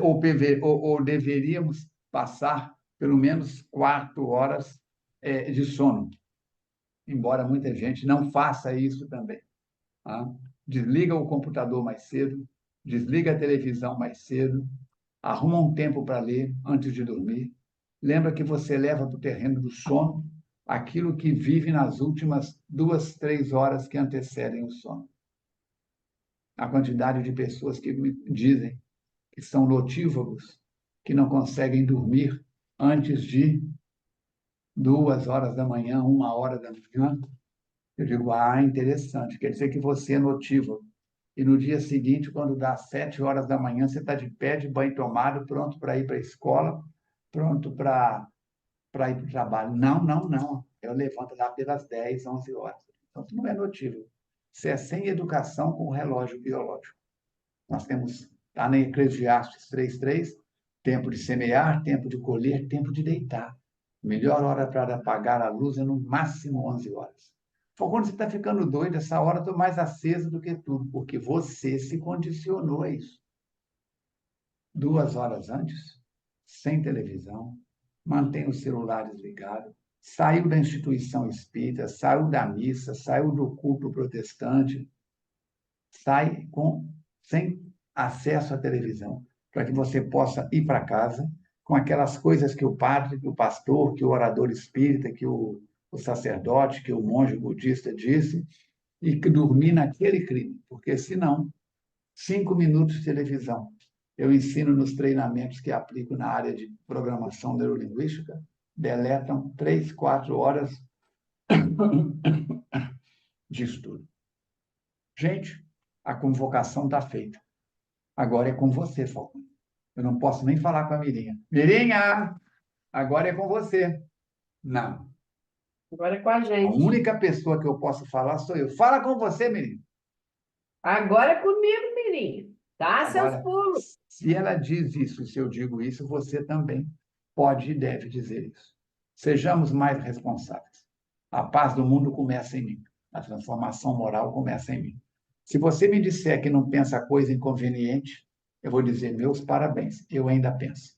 Speaker 1: ou deveríamos passar pelo menos 4 horas de sono. embora muita gente não faça isso também. Tá? Desliga o computador mais cedo, desliga a televisão mais cedo, arruma um tempo para ler antes de dormir. Lembra que você leva para o terreno do sono aquilo que vive nas últimas 2, 3 horas que antecedem o sono. A quantidade de pessoas que me dizem que são notívagos, que não conseguem dormir antes de 2 horas da manhã, 1 hora da manhã. Eu digo, interessante, quer dizer que você é notívago. E no dia seguinte, quando dá 7 horas da manhã, você está de pé, de banho tomado, pronto para ir para a escola, pronto para ir para o trabalho. Não, não, não. Eu levanto lá pelas 10, 11 horas. Então, tu não é notívago. Você é sem educação com o relógio biológico. Nós temos, está na Eclesiastes 3:3, tempo de semear, tempo de colher, tempo de deitar. Melhor hora para apagar a luz é no máximo 11 horas. Quando você está ficando doido, essa hora eu estou mais acesa do que tudo, porque você se condicionou a isso. 2 horas antes, sem televisão, mantém os celulares ligados, saiu da instituição espírita, saiu da missa, saiu do culto protestante, sai sem acesso à televisão, para que você possa ir para casa com aquelas coisas que o padre, que o pastor, que o orador espírita, que o sacerdote, que o monge budista disse, e que dormir naquele crime, porque senão, 5 minutos de televisão. Eu ensino nos treinamentos que aplico na área de programação neurolinguística, deletam 3, 4 horas de estudo. Gente, a convocação está feita. Agora é com você, Falcão. Eu não posso nem falar com a Mirinha. Mirinha, agora é com você. Não.
Speaker 2: Agora é com a
Speaker 1: A
Speaker 2: gente.
Speaker 1: única pessoa que eu posso falar sou eu. Fala com você, Mirinha.
Speaker 2: Agora é comigo, menino. Dá seus
Speaker 1: Agora,
Speaker 2: pulos.
Speaker 1: se ela diz isso, se eu digo isso, você também pode e deve dizer isso. Sejamos mais responsáveis. A paz do mundo começa em mim. A transformação moral começa em mim. Se você me disser que não pensa coisa inconveniente, eu vou dizer meus parabéns. Eu ainda penso.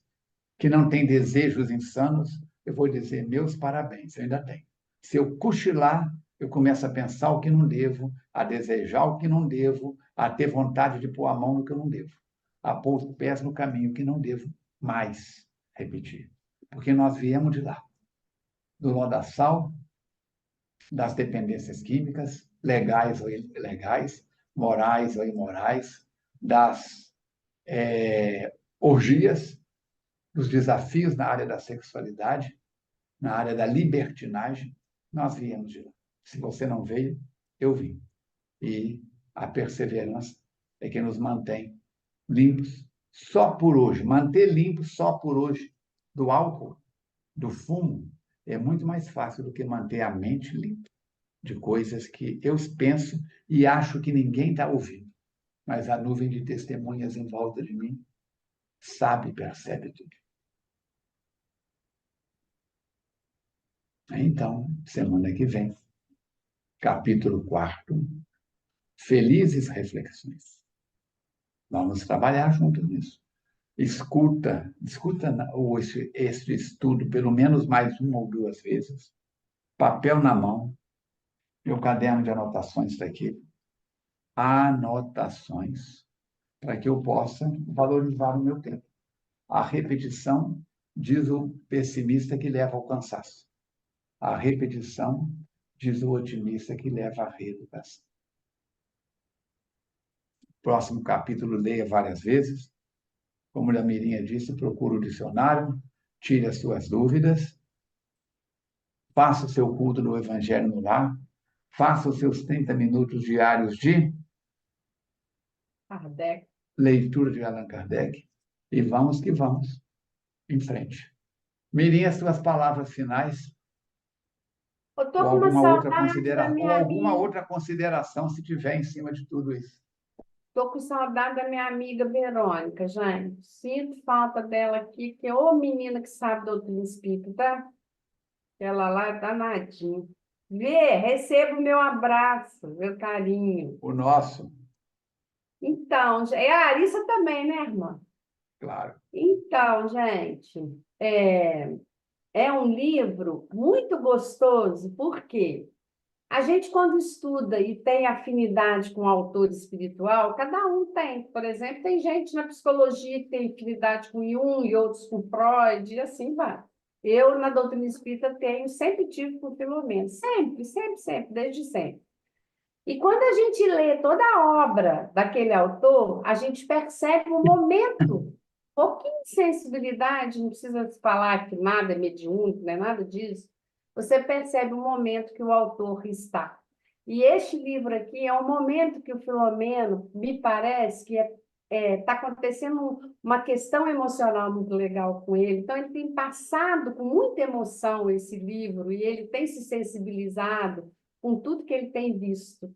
Speaker 1: Que não tem desejos insanos, eu vou dizer meus parabéns. Eu ainda tenho. Se eu cochilar, eu começo a pensar o que não devo, a desejar o que não devo, a ter vontade de pôr a mão no que eu não devo, a pôr os pés no caminho que não devo mais repetir. Porque nós viemos de lá, do lodaçal, das dependências químicas, legais ou ilegais, morais ou imorais, das orgias, dos desafios na área da sexualidade, na área da libertinagem, nós viemos de lá. Se você não veio, eu vim. E a perseverança é que nos mantém limpos só por hoje. Manter limpo só por hoje do álcool, do fumo, é muito mais fácil do que manter a mente limpa de coisas que eu penso e acho que ninguém está ouvindo. Mas a nuvem de testemunhas em volta de mim sabe e percebe tudo. Então, semana que vem, capítulo 4, Felizes Reflexões. Vamos trabalhar juntos nisso. Escuta este estudo pelo menos mais 1 ou 2 vezes, papel na mão, meu caderno de anotações está aqui, anotações, para que eu possa valorizar o meu tempo. A repetição, diz o pessimista, que leva ao cansaço. A repetição, diz o otimista, que leva à reeducação. Próximo capítulo, leia várias vezes. Como a Mirinha disse, procure o dicionário, tire as suas dúvidas, faça o seu culto do Evangelho no lar, faça os seus 30 minutos diários de
Speaker 2: Kardec.
Speaker 1: leitura de Allan Kardec e vamos que vamos em frente. Mirinha, as suas palavras finais
Speaker 2: Eu tô com uma saudade da
Speaker 1: ou
Speaker 2: minha
Speaker 1: alguma
Speaker 2: amiga.
Speaker 1: outra consideração, se tiver em cima de tudo isso.
Speaker 2: Tô com saudade da minha amiga Verônica, gente. Sinto falta dela aqui, que é ô menina que sabe doutrina espírita, tá? Ela lá é danadinha. Vê, receba o meu abraço, meu carinho.
Speaker 1: O nosso,
Speaker 2: Então, e a Arissa também, né, irmã?
Speaker 1: claro.
Speaker 2: Então, gente, é um livro muito gostoso, por quê? A gente, quando estuda e tem afinidade com o autor espiritual, cada um tem. Por exemplo, tem gente na psicologia que tem afinidade com Jung e outros com Freud, e assim vai. Eu, na doutrina espírita, sempre tive com Filomeno. Sempre, sempre, sempre, desde sempre. E quando a gente lê toda a obra daquele autor, a gente percebe o momento, um pouquinho de sensibilidade, não precisa falar que nada é mediúnico, não é nada disso. Você percebe o momento que o autor está. E este livro aqui é um momento que o Filomeno, me parece que está acontecendo uma questão emocional muito legal com ele. Então, ele tem passado com muita emoção esse livro e ele tem se sensibilizado com tudo que ele tem visto.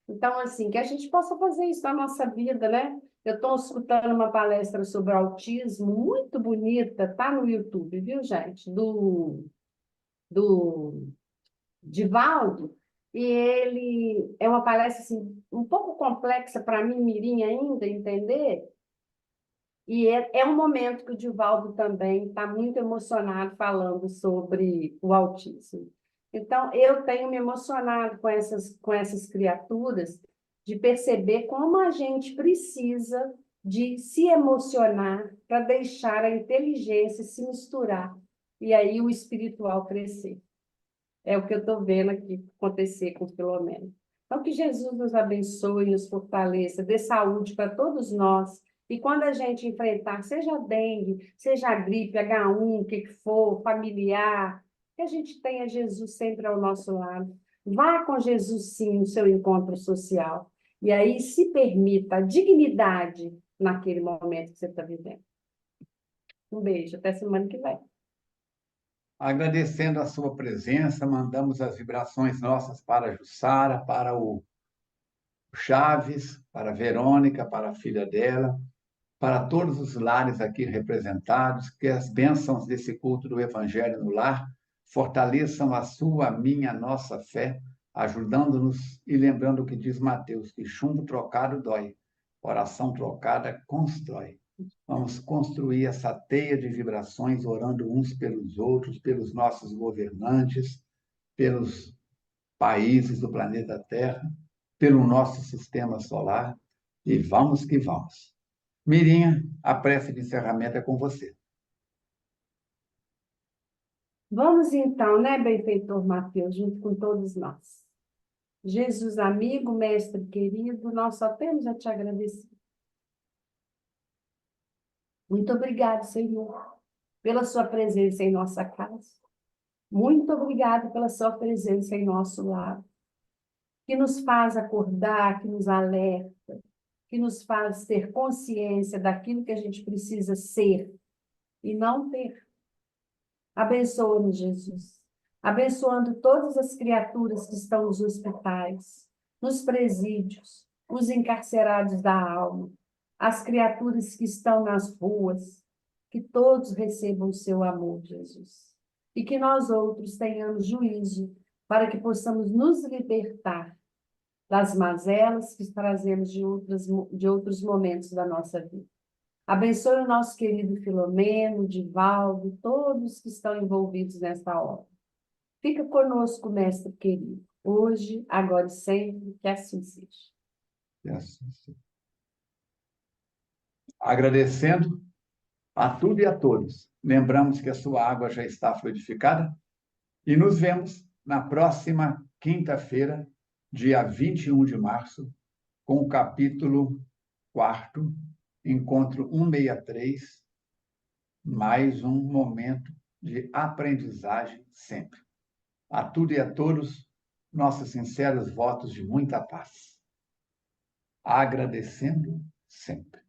Speaker 2: Então, assim, que a gente possa fazer isso na nossa vida, né? Eu estou escutando uma palestra sobre autismo, muito bonita, tá no YouTube, viu, gente? Do Divaldo, e ele é uma palestra, assim, um pouco complexa para mim, mirim ainda, entender, e é um momento que o Divaldo também está muito emocionado falando sobre o autismo. Então, eu tenho me emocionado com essas criaturas, de perceber como a gente precisa de se emocionar para deixar a inteligência se misturar e aí o espiritual crescer. É o que eu estou vendo aqui acontecer com o Filomeno. Então, que Jesus nos abençoe, nos fortaleça, dê saúde para todos nós. E quando a gente enfrentar, seja dengue, seja gripe, H1, o que for, familiar, que a gente tenha Jesus sempre ao nosso lado. Vá com Jesus, sim, no seu encontro social. E aí se permita a dignidade naquele momento que você está vivendo. Um beijo, até semana que vem.
Speaker 1: Agradecendo a sua presença, mandamos as vibrações nossas para a Jussara, para o Chaves, para a Verônica, para a filha dela, para todos os lares aqui representados, que as bênçãos desse culto do Evangelho no lar fortaleçam a sua, a minha, a nossa fé, ajudando-nos e lembrando o que diz Mateus, que chumbo trocado dói, oração trocada constrói. Vamos construir essa teia de vibrações, orando uns pelos outros, pelos nossos governantes, pelos países do planeta Terra, pelo nosso sistema solar, e vamos que vamos. Mirinha, a prece de encerramento é com você.
Speaker 2: Vamos então, né, benfeitor Mateus, junto com todos nós. Jesus, amigo, mestre querido, nós só temos a te agradecer. Muito obrigado, Senhor, pela sua presença em nossa casa. Muito obrigado pela sua presença em nosso lar, que nos faz acordar, que nos alerta, que nos faz ter consciência daquilo que a gente precisa ser e não ter. Abençoa-nos, Jesus. Abençoando todas as criaturas que estão nos hospitais, nos presídios, os encarcerados da alma, as criaturas que estão nas ruas, que todos recebam o seu amor, Jesus. E que nós outros tenhamos juízo para que possamos nos libertar das mazelas que trazemos de outros momentos da nossa vida. Abençoe o nosso querido Filomeno, Divaldo, todos que estão envolvidos nesta obra. Fica conosco, mestre querido, hoje, agora e sempre, que assim seja.
Speaker 1: Agradecendo a tudo e a todos. Lembramos que a sua água já está fluidificada e nos vemos na próxima quinta-feira, dia 21 de março, com o capítulo 4, encontro 163, mais um momento de aprendizagem sempre. A tudo e a todos, nossos sinceros votos de muita paz. Agradecendo sempre.